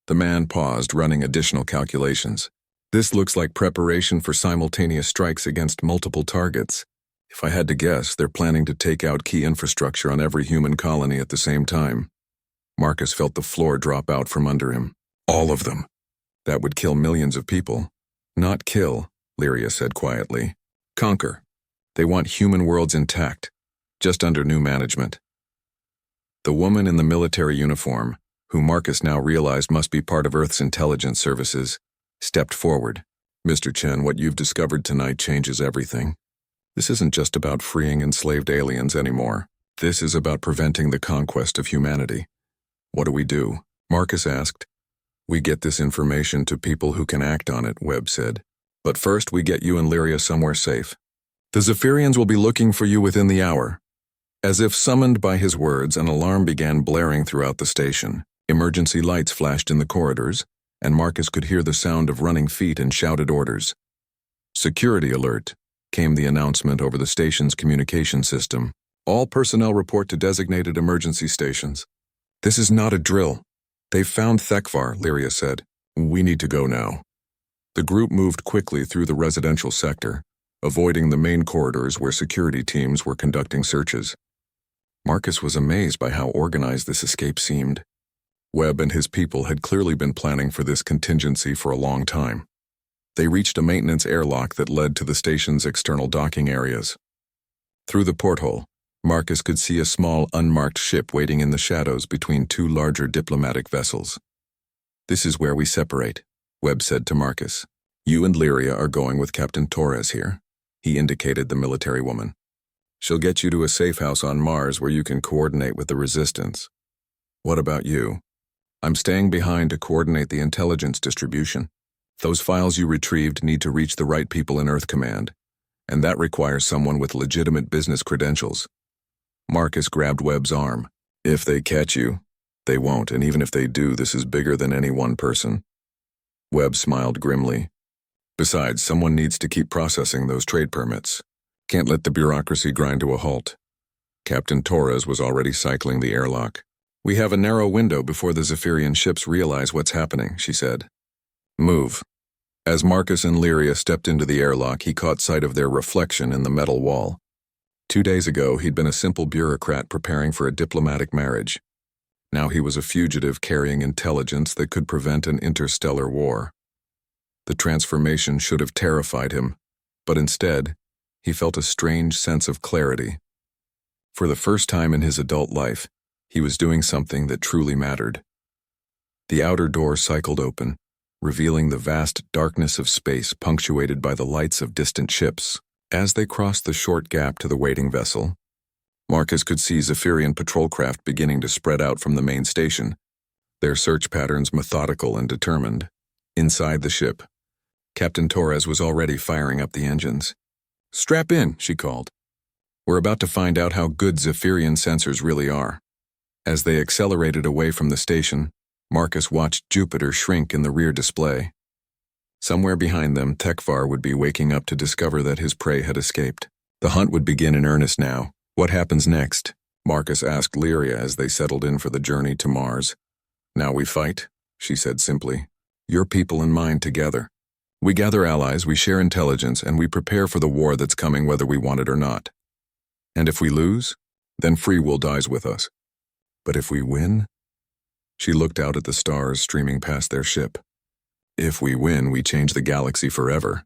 The man paused, running additional calculations. This looks like preparation for simultaneous strikes against multiple targets. If I had to guess, they're planning to take out key infrastructure on every human colony at the same time. Marcus felt the floor drop out from under him. All of them. That would kill millions of people. Not kill, Lyria said quietly. Conquer. They want human worlds intact, just under new management. The woman in the military uniform, who Marcus now realized must be part of Earth's intelligence services, stepped forward. Mr. Chen, what you've discovered tonight changes everything. This isn't just about freeing enslaved aliens anymore. This is about preventing the conquest of humanity. What do we do? Marcus asked. We get this information to people who can act on it, Webb said. But first we get you and Lyria somewhere safe. The Zephyrians will be looking for you within the hour. As if summoned by his words, an alarm began blaring throughout the station. Emergency lights flashed in the corridors, and Marcus could hear the sound of running feet and shouted orders. Security alert, came the announcement over the station's communication system. All personnel report to designated emergency stations. This is not a drill. They've found Tekvar, Lyria said. We need to go now. The group moved quickly through the residential sector, avoiding the main corridors where security teams were conducting searches. Marcus was amazed by how organized this escape seemed. Webb and his people had clearly been planning for this contingency for a long time. They reached a maintenance airlock that led to the station's external docking areas. Through the porthole, Marcus could see a small, unmarked ship waiting in the shadows between two larger diplomatic vessels. This is where we separate, Webb said to Marcus. You and Lyria are going with Captain Torres here. He indicated the military woman. She'll get you to a safe house on Mars where you can coordinate with the Resistance. What about you? I'm staying behind to coordinate the intelligence distribution. Those files you retrieved need to reach the right people in Earth Command, and that requires someone with legitimate business credentials. Marcus grabbed Webb's arm. If they catch you, they won't, and even if they do, this is bigger than any one person. Webb smiled grimly. Besides, someone needs to keep processing those trade permits. Can't let the bureaucracy grind to a halt. Captain Torres was already cycling the airlock. We have a narrow window before the Zephyrian ships realize what's happening, she said. Move. As Marcus and Lyria stepped into the airlock, he caught sight of their reflection in the metal wall. 2 days ago, he'd been a simple bureaucrat preparing for a diplomatic marriage. Now he was a fugitive carrying intelligence that could prevent an interstellar war. The transformation should have terrified him, but instead, he felt a strange sense of clarity. For the first time in his adult life, he was doing something that truly mattered. The outer door cycled open, revealing the vast darkness of space punctuated by the lights of distant ships. As they crossed the short gap to the waiting vessel, Marcus could see Zephyrian patrol craft beginning to spread out from the main station, their search patterns methodical and determined. Inside the ship, Captain Torres was already firing up the engines. "Strap in," she called. "We're about to find out how good Zephyrian sensors really are." As they accelerated away from the station, Marcus watched Jupiter shrink in the rear display. Somewhere behind them, Tekvar would be waking up to discover that his prey had escaped. The hunt would begin in earnest now. What happens next? Marcus asked Lyria as they settled in for the journey to Mars. "Now we fight," she said simply. "Your people and mine together. We gather allies, we share intelligence, and we prepare for the war that's coming whether we want it or not. And if we lose, then free will dies with us. But if we win?" She looked out at the stars streaming past their ship. "If we win, we change the galaxy forever."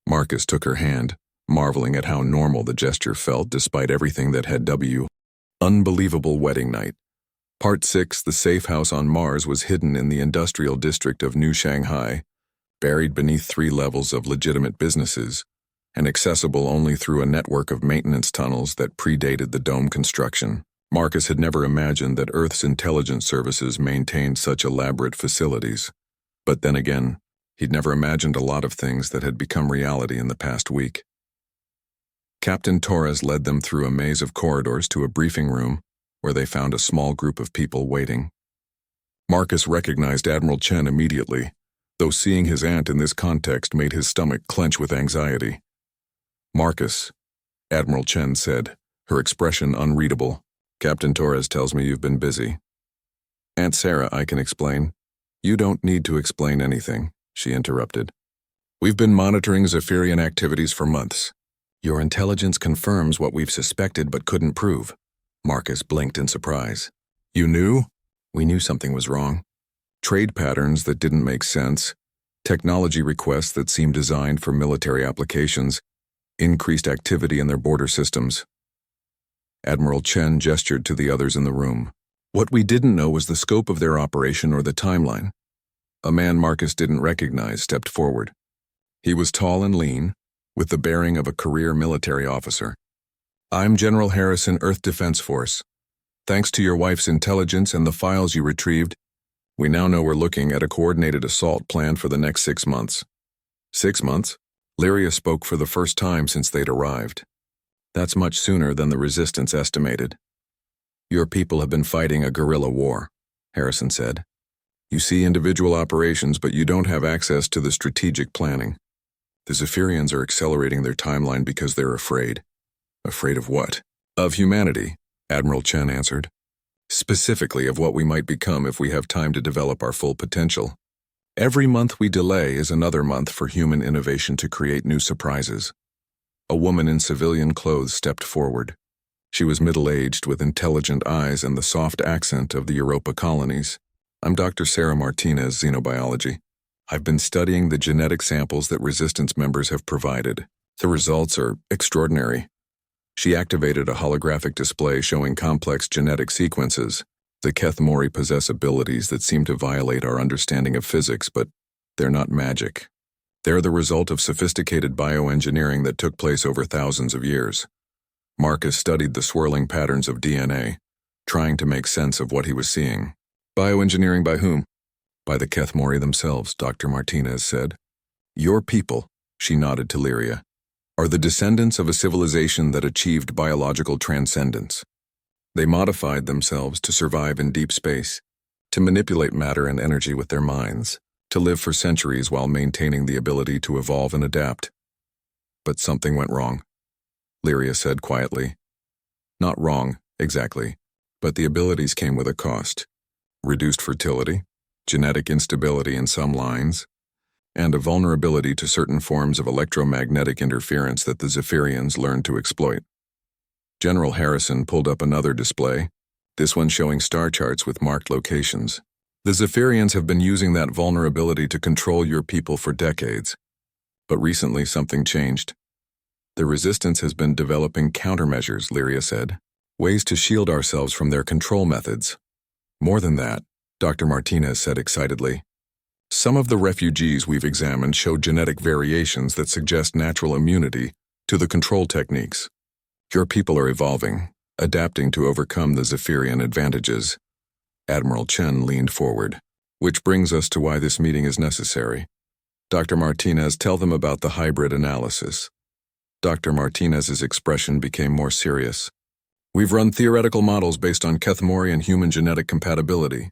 Marcus took her hand, marveling at how normal the gesture felt despite everything that had Unbelievable wedding night. Part 6, the safe house on Mars, was hidden in the industrial district of New Shanghai, buried beneath 3 levels of legitimate businesses, and accessible only through a network of maintenance tunnels that predated the dome construction. Marcus had never imagined that Earth's intelligence services maintained such elaborate facilities. But then again, he'd never imagined a lot of things that had become reality in the past week. Captain Torres led them through a maze of corridors to a briefing room where they found a small group of people waiting. Marcus recognized Admiral Chen immediately, though seeing his aunt in this context made his stomach clench with anxiety. "Marcus," Admiral Chen said, her expression unreadable. "Captain Torres tells me you've been busy." "Aunt Sarah, I can explain." "You don't need to explain anything," she interrupted. "We've been monitoring Zephyrian activities for months. Your intelligence confirms what we've suspected but couldn't prove." Marcus blinked in surprise. "You knew?" "We knew something was wrong. Trade patterns that didn't make sense, technology requests that seemed designed for military applications, increased activity in their border systems." Admiral Chen gestured to the others in the room. "What we didn't know was the scope of their operation or the timeline." A man Marcus didn't recognize stepped forward. He was tall and lean, with the bearing of a career military officer. "I'm General Harrison, Earth Defense Force. Thanks to your wife's intelligence and the files you retrieved, we now know we're looking at a coordinated assault planned for the next 6 months." 6 months? Lyria spoke for the first time since they'd arrived. "That's much sooner than the resistance estimated." "Your people have been fighting a guerrilla war," Harrison said. "You see individual operations, but you don't have access to the strategic planning. The Zephyrians are accelerating their timeline because they're afraid." "Afraid of what?" "Of humanity," Admiral Chen answered. "Specifically of what we might become if we have time to develop our full potential. Every month we delay is another month for human innovation to create new surprises." A woman in civilian clothes stepped forward. She was middle-aged with intelligent eyes and the soft accent of the Europa colonies. "I'm Dr. Sarah Martinez, Xenobiology. I've been studying the genetic samples that Resistance members have provided. The results are extraordinary." She activated a holographic display showing complex genetic sequences. "The Keth Mori possess abilities that seem to violate our understanding of physics, but they're not magic. They're the result of sophisticated bioengineering that took place over thousands of years." Marcus studied the swirling patterns of DNA. trying to make sense of what he was seeing. Bioengineering by whom? By the Kethmori themselves, Dr. Martinez said. Your people, she nodded to Lyria, are the descendants of a civilization that achieved biological transcendence. They modified themselves to survive in deep space, to manipulate matter and energy with their minds, to live for centuries while maintaining the ability to evolve and adapt. But something went wrong, Lyria said quietly. Not wrong, exactly, but the abilities came with a cost. Reduced fertility, genetic instability in some lines, and a vulnerability to certain forms of electromagnetic interference that the Zephyrians learned to exploit. General Harrison pulled up another display, this one showing star charts with marked locations. The Zephyrians have been using that vulnerability to control your people for decades. But recently something changed. The resistance has been developing countermeasures, Lyria said, ways to shield ourselves from their control methods. More than that, Dr. Martinez said excitedly. Some of the refugees we've examined show genetic variations that suggest natural immunity to the control techniques. Your people are evolving, adapting to overcome the Zephyrian advantages. Admiral Chen leaned forward. Which brings us to why this meeting is necessary. Dr. Martinez, tell them about the hybrid analysis. Dr. Martinez's expression became more serious. We've run theoretical models based on Kethmori and human genetic compatibility.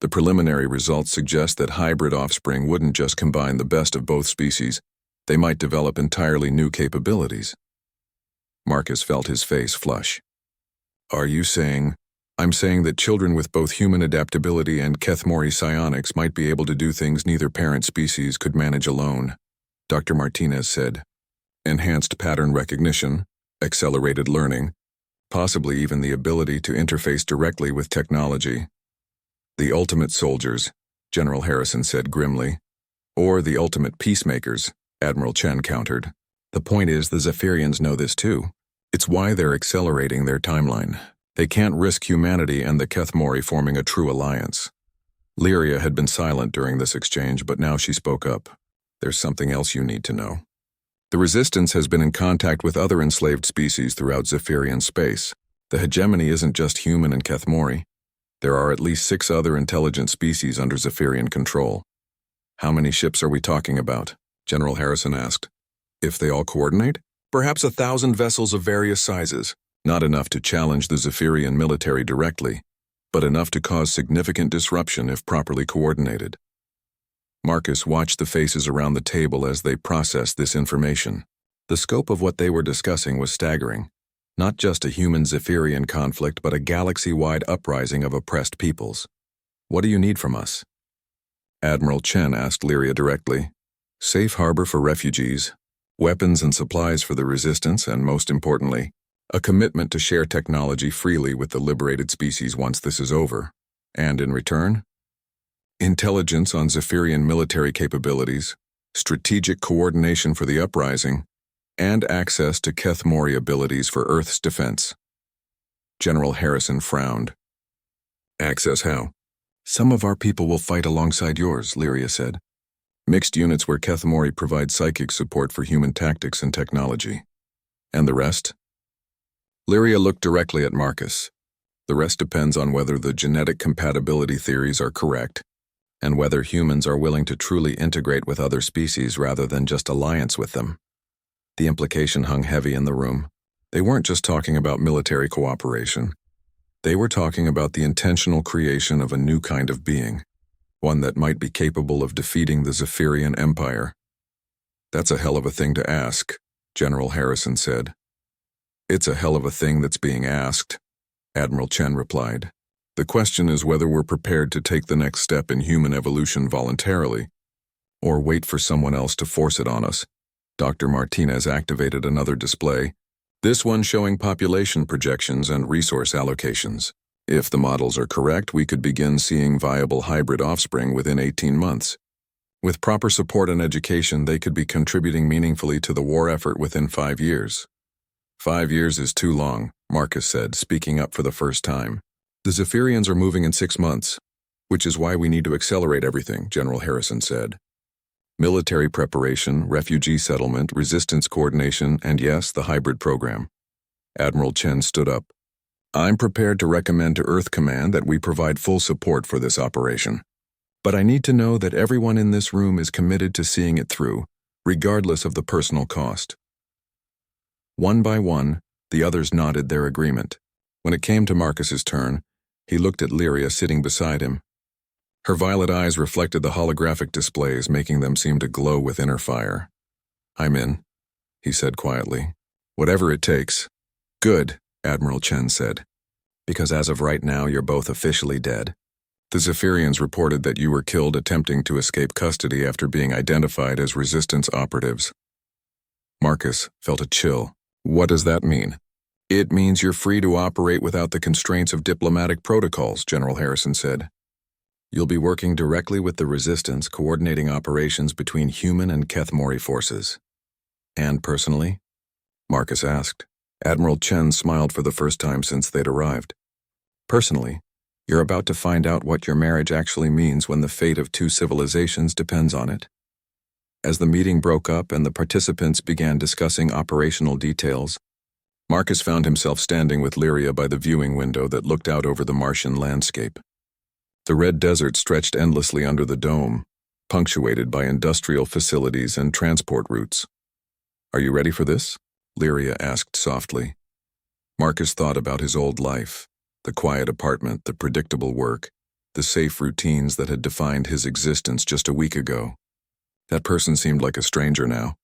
The preliminary results suggest that hybrid offspring wouldn't just combine the best of both species, they might develop entirely new capabilities. Marcus felt his face flush. Are you saying? I'm saying that children with both human adaptability and Kethmori psionics might be able to do things neither parent species could manage alone, Dr. Martinez said. Enhanced pattern recognition, accelerated learning, possibly even the ability to interface directly with technology. The ultimate soldiers, General Harrison said grimly. Or the ultimate peacemakers, Admiral Chen countered. The point is the Zephyrians know this too. It's why they're accelerating their timeline. They can't risk humanity and the Kethmori forming a true alliance. Lyria had been silent during this exchange, but now she spoke up. There's something else you need to know. The Resistance has been in contact with other enslaved species throughout Zephyrian space. The hegemony isn't just human and Kethmori. There are at least 6 other intelligent species under Zephyrian control. How many ships are we talking about? General Harrison asked. If they all coordinate? Perhaps 1,000 vessels of various sizes. Not enough to challenge the Zephyrian military directly, but enough to cause significant disruption if properly coordinated. Marcus watched the faces around the table as they processed this information. The scope of what they were discussing was staggering. Not just a human Zephyrian conflict, but a galaxy-wide uprising of oppressed peoples. What do you need from us? Admiral Chen asked Lyria directly. Safe harbor for refugees, weapons and supplies for the Resistance, and most importantly, a commitment to share technology freely with the liberated species once this is over. And in return? Intelligence on Zephyrian military capabilities, strategic coordination for the uprising, and access to Kethmori abilities for Earth's defense. General Harrison frowned. Access how? Some of our people will fight alongside yours, Lyria said. Mixed units where Kethmori provide psychic support for human tactics and technology. And the rest? Lyria looked directly at Marcus. The rest depends on whether the genetic compatibility theories are correct, and whether humans are willing to truly integrate with other species rather than just alliance with them. The implication hung heavy in the room. They weren't just talking about military cooperation. They were talking about the intentional creation of a new kind of being, one that might be capable of defeating the Zephyrian Empire. That's a hell of a thing to ask, General Harrison said. It's a hell of a thing that's being asked, Admiral Chen replied. The question is whether we're prepared to take the next step in human evolution voluntarily, or wait for someone else to force it on us. Dr. Martinez activated another display, this one showing population projections and resource allocations. If the models are correct, we could begin seeing viable hybrid offspring within 18 months. With proper support and education, they could be contributing meaningfully to the war effort within 5 years. 5 years is too long, Marcus said, speaking up for the first time. The Zephyrians are moving in 6 months, which is why we need to accelerate everything, General Harrison said. Military preparation, refugee settlement, resistance coordination, and yes, the hybrid program. Admiral Chen stood up. I'm prepared to recommend to Earth Command that we provide full support for this operation. But I need to know that everyone in this room is committed to seeing it through, regardless of the personal cost. One by one, the others nodded their agreement. When it came to Marcus's turn, he looked at Lyria sitting beside him. Her violet eyes reflected the holographic displays, making them seem to glow with inner fire. "I'm in," he said quietly. "Whatever it takes." "Good," Admiral Chen said. "Because as of right now, you're both officially dead. The Zephyrians reported that you were killed attempting to escape custody after being identified as Resistance operatives." Marcus felt a chill. "What does that mean?" "It means you're free to operate without the constraints of diplomatic protocols," General Harrison said. "You'll be working directly with the Resistance, coordinating operations between human and Kethmori forces." "And personally?" Marcus asked. Admiral Chen smiled for the first time since they'd arrived. "Personally, you're about to find out what your marriage actually means when the fate of two civilizations depends on it." As the meeting broke up and the participants began discussing operational details, Marcus found himself standing with Lyria by the viewing window that looked out over the Martian landscape. The red desert stretched endlessly under the dome, punctuated by industrial facilities and transport routes. "Are you ready for this?" Lyria asked softly. Marcus thought about his old life, the quiet apartment, the predictable work, the safe routines that had defined his existence just a week ago. That person seemed like a stranger now.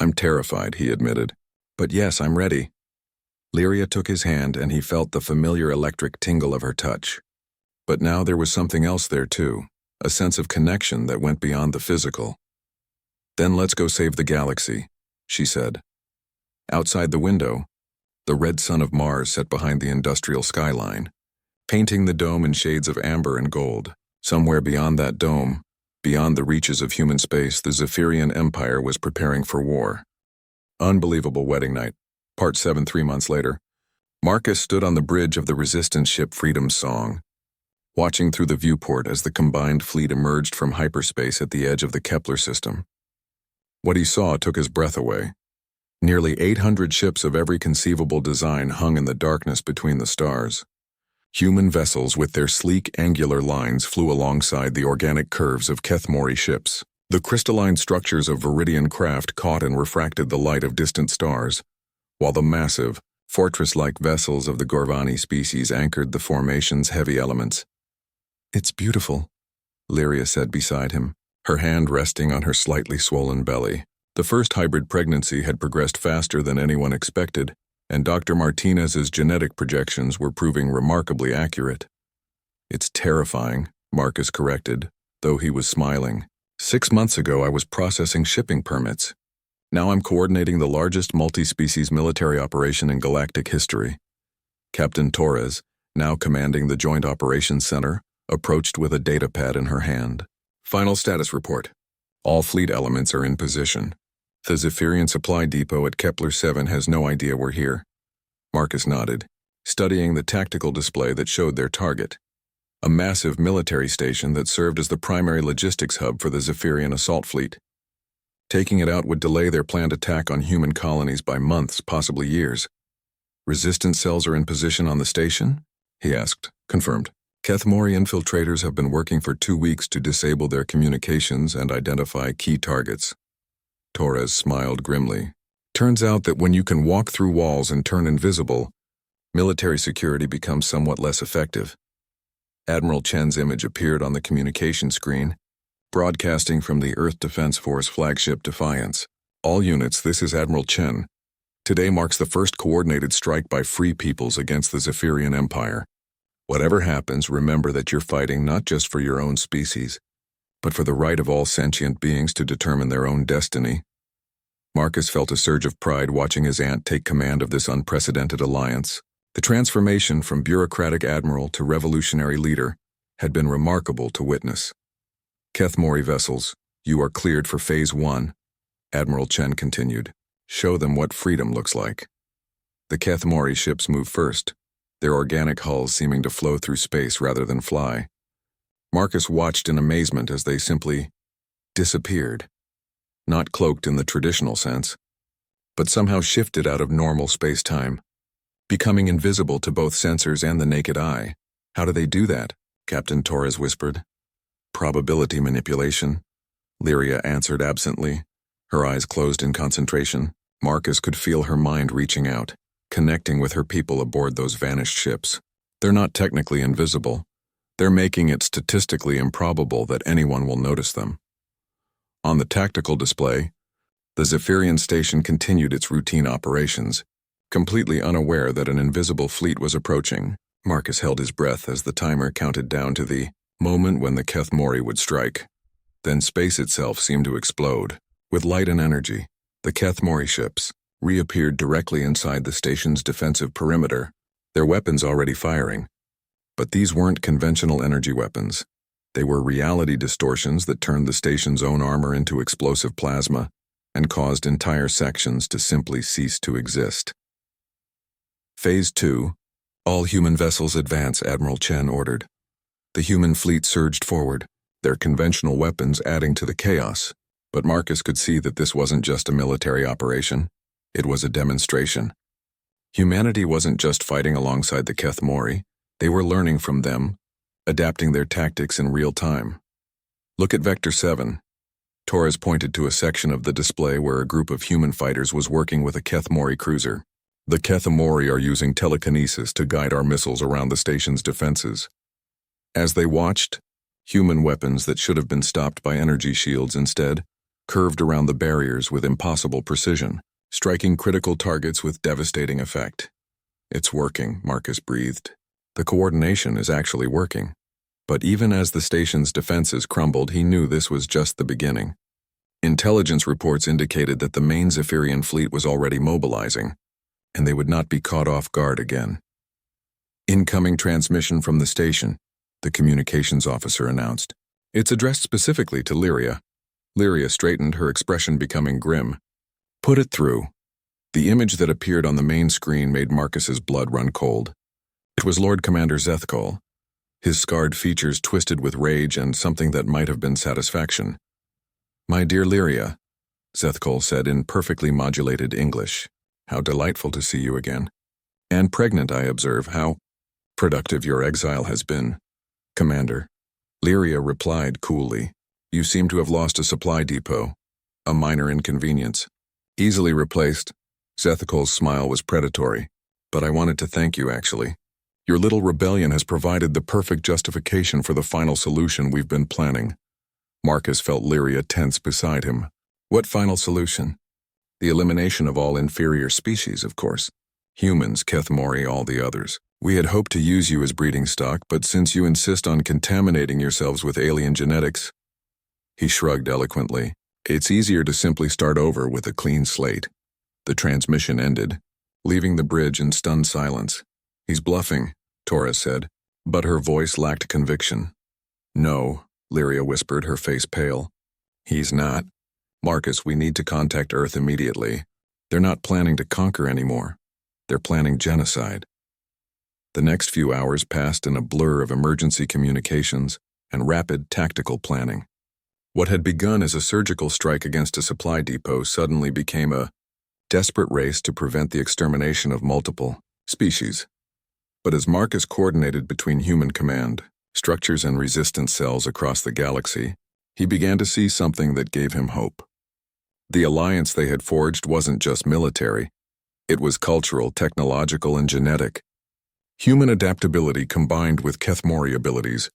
"I'm terrified," he admitted. "But yes, I'm ready." Lyria took his hand and he felt the familiar electric tingle of her touch. But now there was something else there too, a sense of connection that went beyond the physical. "Then let's go save the galaxy," she said. Outside the window, the red sun of Mars set behind the industrial skyline, painting the dome in shades of amber and gold. Somewhere beyond that dome, beyond the reaches of human space, the Zephyrian Empire was preparing for war. Unbelievable wedding night. Part 7 3 months later. Marcus stood on the bridge of the Resistance ship Freedom's Song, watching through the viewport as the combined fleet emerged from hyperspace at the edge of the Kepler system. What he saw took his breath away. Nearly 800 ships of every conceivable design hung in the darkness between the stars. Human vessels with their sleek, angular lines flew alongside the organic curves of Kethmori ships. The crystalline structures of Viridian craft caught and refracted the light of distant stars, while the massive, fortress-like vessels of the Gorvani species anchored the formation's heavy elements. "It's beautiful," Lyria said beside him, her hand resting on her slightly swollen belly. The first hybrid pregnancy had progressed faster than anyone expected, and Dr. Martinez's genetic projections were proving remarkably accurate. "It's terrifying," Marcus corrected, though he was smiling. 6 months ago I was processing shipping permits. Now I'm coordinating the largest multi-species military operation in galactic history." Captain Torres, now commanding the Joint Operations Center, approached with a data pad in her hand. "Final status report. All fleet elements are in position. The Zephyrian supply depot at Kepler 7 has no idea we're here." Marcus nodded, studying the tactical display that showed their target, a massive military station that served as the primary logistics hub for the Zephyrian assault fleet. Taking it out would delay their planned attack on human colonies by months, possibly years. "Resistance cells are in position on the station?" he asked. "Confirmed. Kethmori infiltrators have been working for 2 weeks to disable their communications and identify key targets." Torres smiled grimly. "Turns out that when you can walk through walls and turn invisible, military security becomes somewhat less effective." Admiral Chen's image appeared on the communication screen, broadcasting from the Earth Defense Force flagship Defiance. "All units, this is Admiral Chen. Today marks the first coordinated strike by free peoples against the Zephyrian Empire. Whatever happens, remember that you're fighting not just for your own species, but for the right of all sentient beings to determine their own destiny." Marcus felt a surge of pride watching his aunt take command of this unprecedented alliance. The transformation from bureaucratic admiral to revolutionary leader had been remarkable to witness. "Kethmori vessels, you are cleared for Phase 1, Admiral Chen continued. "Show them what freedom looks like." The Kethmori ships moved first, their organic hulls seeming to flow through space rather than fly. Marcus watched in amazement as they simply disappeared, not cloaked in the traditional sense, but somehow shifted out of normal space-time, becoming invisible to both sensors and the naked eye. How do they do that? Captain Torres whispered. Probability manipulation, Lyria answered absently, her eyes closed in concentration. Marcus could feel her mind reaching out, connecting with her people aboard those vanished ships. They're not technically invisible. They're making it statistically improbable that anyone will notice them. On the tactical display, the Zephyrian station continued its routine operations, completely unaware that an invisible fleet was approaching. Marcus held his breath as the timer counted down to the moment when the Keth Mori would strike. Then space itself seemed to explode. With light and energy, the Keth Mori ships reappeared directly inside the station's defensive perimeter, their weapons already firing. But these weren't conventional energy weapons. They were reality distortions that turned the station's own armor into explosive plasma and caused entire sections to simply cease to exist. Phase 2. All human vessels advance, Admiral Chen ordered. The human fleet surged forward, their conventional weapons adding to the chaos. But Marcus could see that this wasn't just a military operation. It was a demonstration. Humanity wasn't just fighting alongside the Keth Mori. They were learning from them, adapting their tactics in real time. Look at Vector 7. Torres pointed to a section of the display where a group of human fighters was working with a Keth Mori cruiser. The Keth Mori are using telekinesis to guide our missiles around the station's defenses. As they watched, human weapons that should have been stopped by energy shields instead curved around the barriers with impossible precision, striking critical targets with devastating effect. It's working, Marcus breathed. The coordination is actually working. But even as the station's defenses crumbled, he knew this was just the beginning. Intelligence reports indicated that the main Zephyrian fleet was already mobilizing, and they would not be caught off guard again. Incoming transmission from the station, the communications officer announced. It's addressed specifically to Lyria. Lyria straightened, her expression becoming grim. Put it through. The image that appeared on the main screen made Marcus's blood run cold. It was Lord Commander Zethkol, his scarred features twisted with rage and something that might have been satisfaction. My dear Lyria, Zethkol said in perfectly modulated English. How delightful to see you again. And pregnant, I observe. How productive your exile has been, Commander. Lyria replied coolly. You seem to have lost a supply depot. A minor inconvenience. Easily replaced. Zethikol's smile was predatory. But I wanted to thank you, actually. Your little rebellion has provided the perfect justification for the final solution we've been planning. Marcus felt Lyria tense beside him. What final solution? The elimination of all inferior species, of course. Humans, Keth Mori, all the others. We had hoped to use you as breeding stock, but since you insist on contaminating yourselves with alien genetics, he shrugged eloquently. It's easier to simply start over with a clean slate. The transmission ended, leaving the bridge in stunned silence. He's bluffing, Torres said, but her voice lacked conviction. No, Lyria whispered, her face pale. He's not. Marcus, we need to contact Earth immediately. They're not planning to conquer anymore. They're planning genocide. The next few hours passed in a blur of emergency communications and rapid tactical planning. What had begun as a surgical strike against a supply depot suddenly became a desperate race to prevent the extermination of multiple species. But as Marcus coordinated between human command, structures and resistance cells across the galaxy, he began to see something that gave him hope. The alliance they had forged wasn't just military. It was cultural, technological, and genetic. Human adaptability combined with Keth Mori abilities,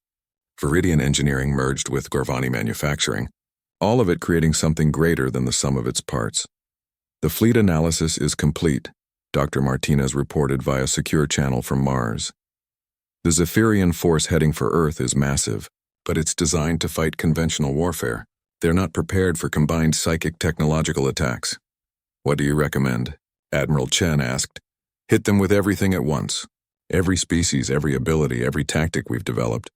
Viridian engineering merged with Gorvani manufacturing, all of it creating something greater than the sum of its parts. The fleet analysis is complete, Dr. Martinez reported via secure channel from Mars. The Zephyrian force heading for Earth is massive, but it's designed to fight conventional warfare. They're not prepared for combined psychic technological attacks. What do you recommend? Admiral Chen asked. Hit them with everything at once. Every species, every ability, every tactic we've developed.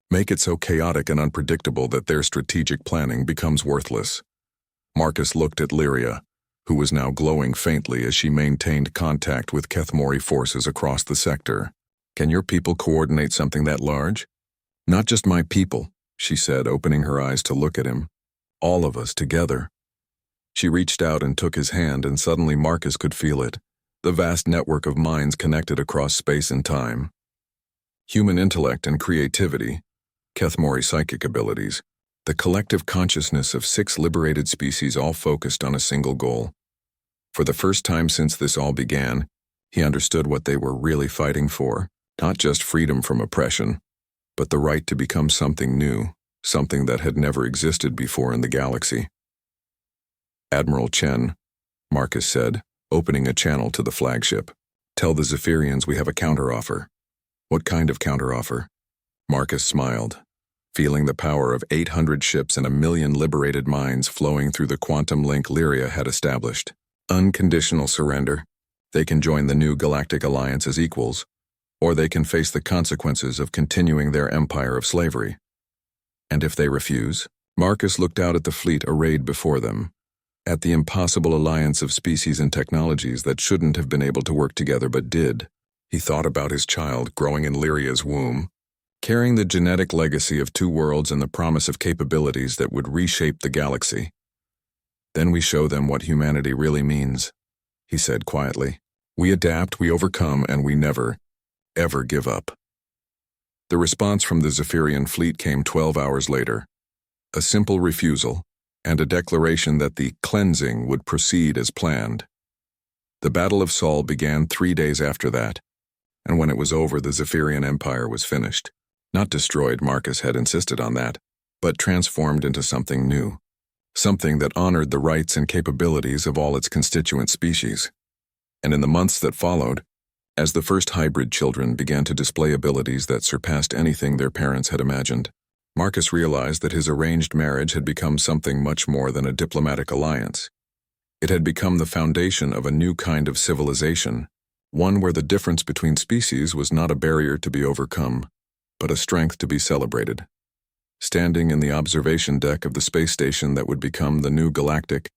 Make it so chaotic and unpredictable that their strategic planning becomes worthless. Marcus looked at Lyria, who was now glowing faintly as she maintained contact with Keth Mori forces across the sector. Can your people coordinate something that large? Not just my people, she said, opening her eyes to look at him. All of us together. She reached out and took his hand, and suddenly Marcus could feel it, the vast network of minds connected across space and time. Human intellect and creativity, HFY psychic abilities, the collective consciousness of 6 liberated species all focused on a single goal. For the first time since this all began, he understood what they were really fighting for, not just freedom from oppression, but the right to become something new, something that had never existed before in the galaxy. Admiral Chen, Marcus said, opening a channel to the flagship. Tell the Zephyrians we have a counteroffer. What kind of counteroffer? Marcus smiled, feeling the power of 800 ships and 1,000,000 liberated minds flowing through the quantum link Lyria had established. Unconditional surrender. They can join the new Galactic Alliance as equals, or they can face the consequences of continuing their empire of slavery. And if they refuse? Marcus looked out at the fleet arrayed before them, at the impossible alliance of species and technologies that shouldn't have been able to work together but did. He thought about his child growing in Lyria's womb, carrying the genetic legacy of 2 worlds and the promise of capabilities that would reshape the galaxy. Then we show them what humanity really means, he said quietly. We adapt, we overcome, and we never, ever give up. The response from the Zephyrian fleet came 12 hours later. A simple refusal, and a declaration that the cleansing would proceed as planned. The Battle of Sol began 3 days after that, and when it was over, the Zephyrian Empire was finished. Not destroyed, Marcus had insisted on that, but transformed into something new. Something that honored the rights and capabilities of all its constituent species. And in the months that followed, as the first hybrid children began to display abilities that surpassed anything their parents had imagined, Marcus realized that his arranged marriage had become something much more than a diplomatic alliance. It had become the foundation of a new kind of civilization, one where the difference between species was not a barrier to be overcome, but a strength to be celebrated. Standing in the observation deck of the space station that would become the new Galactic,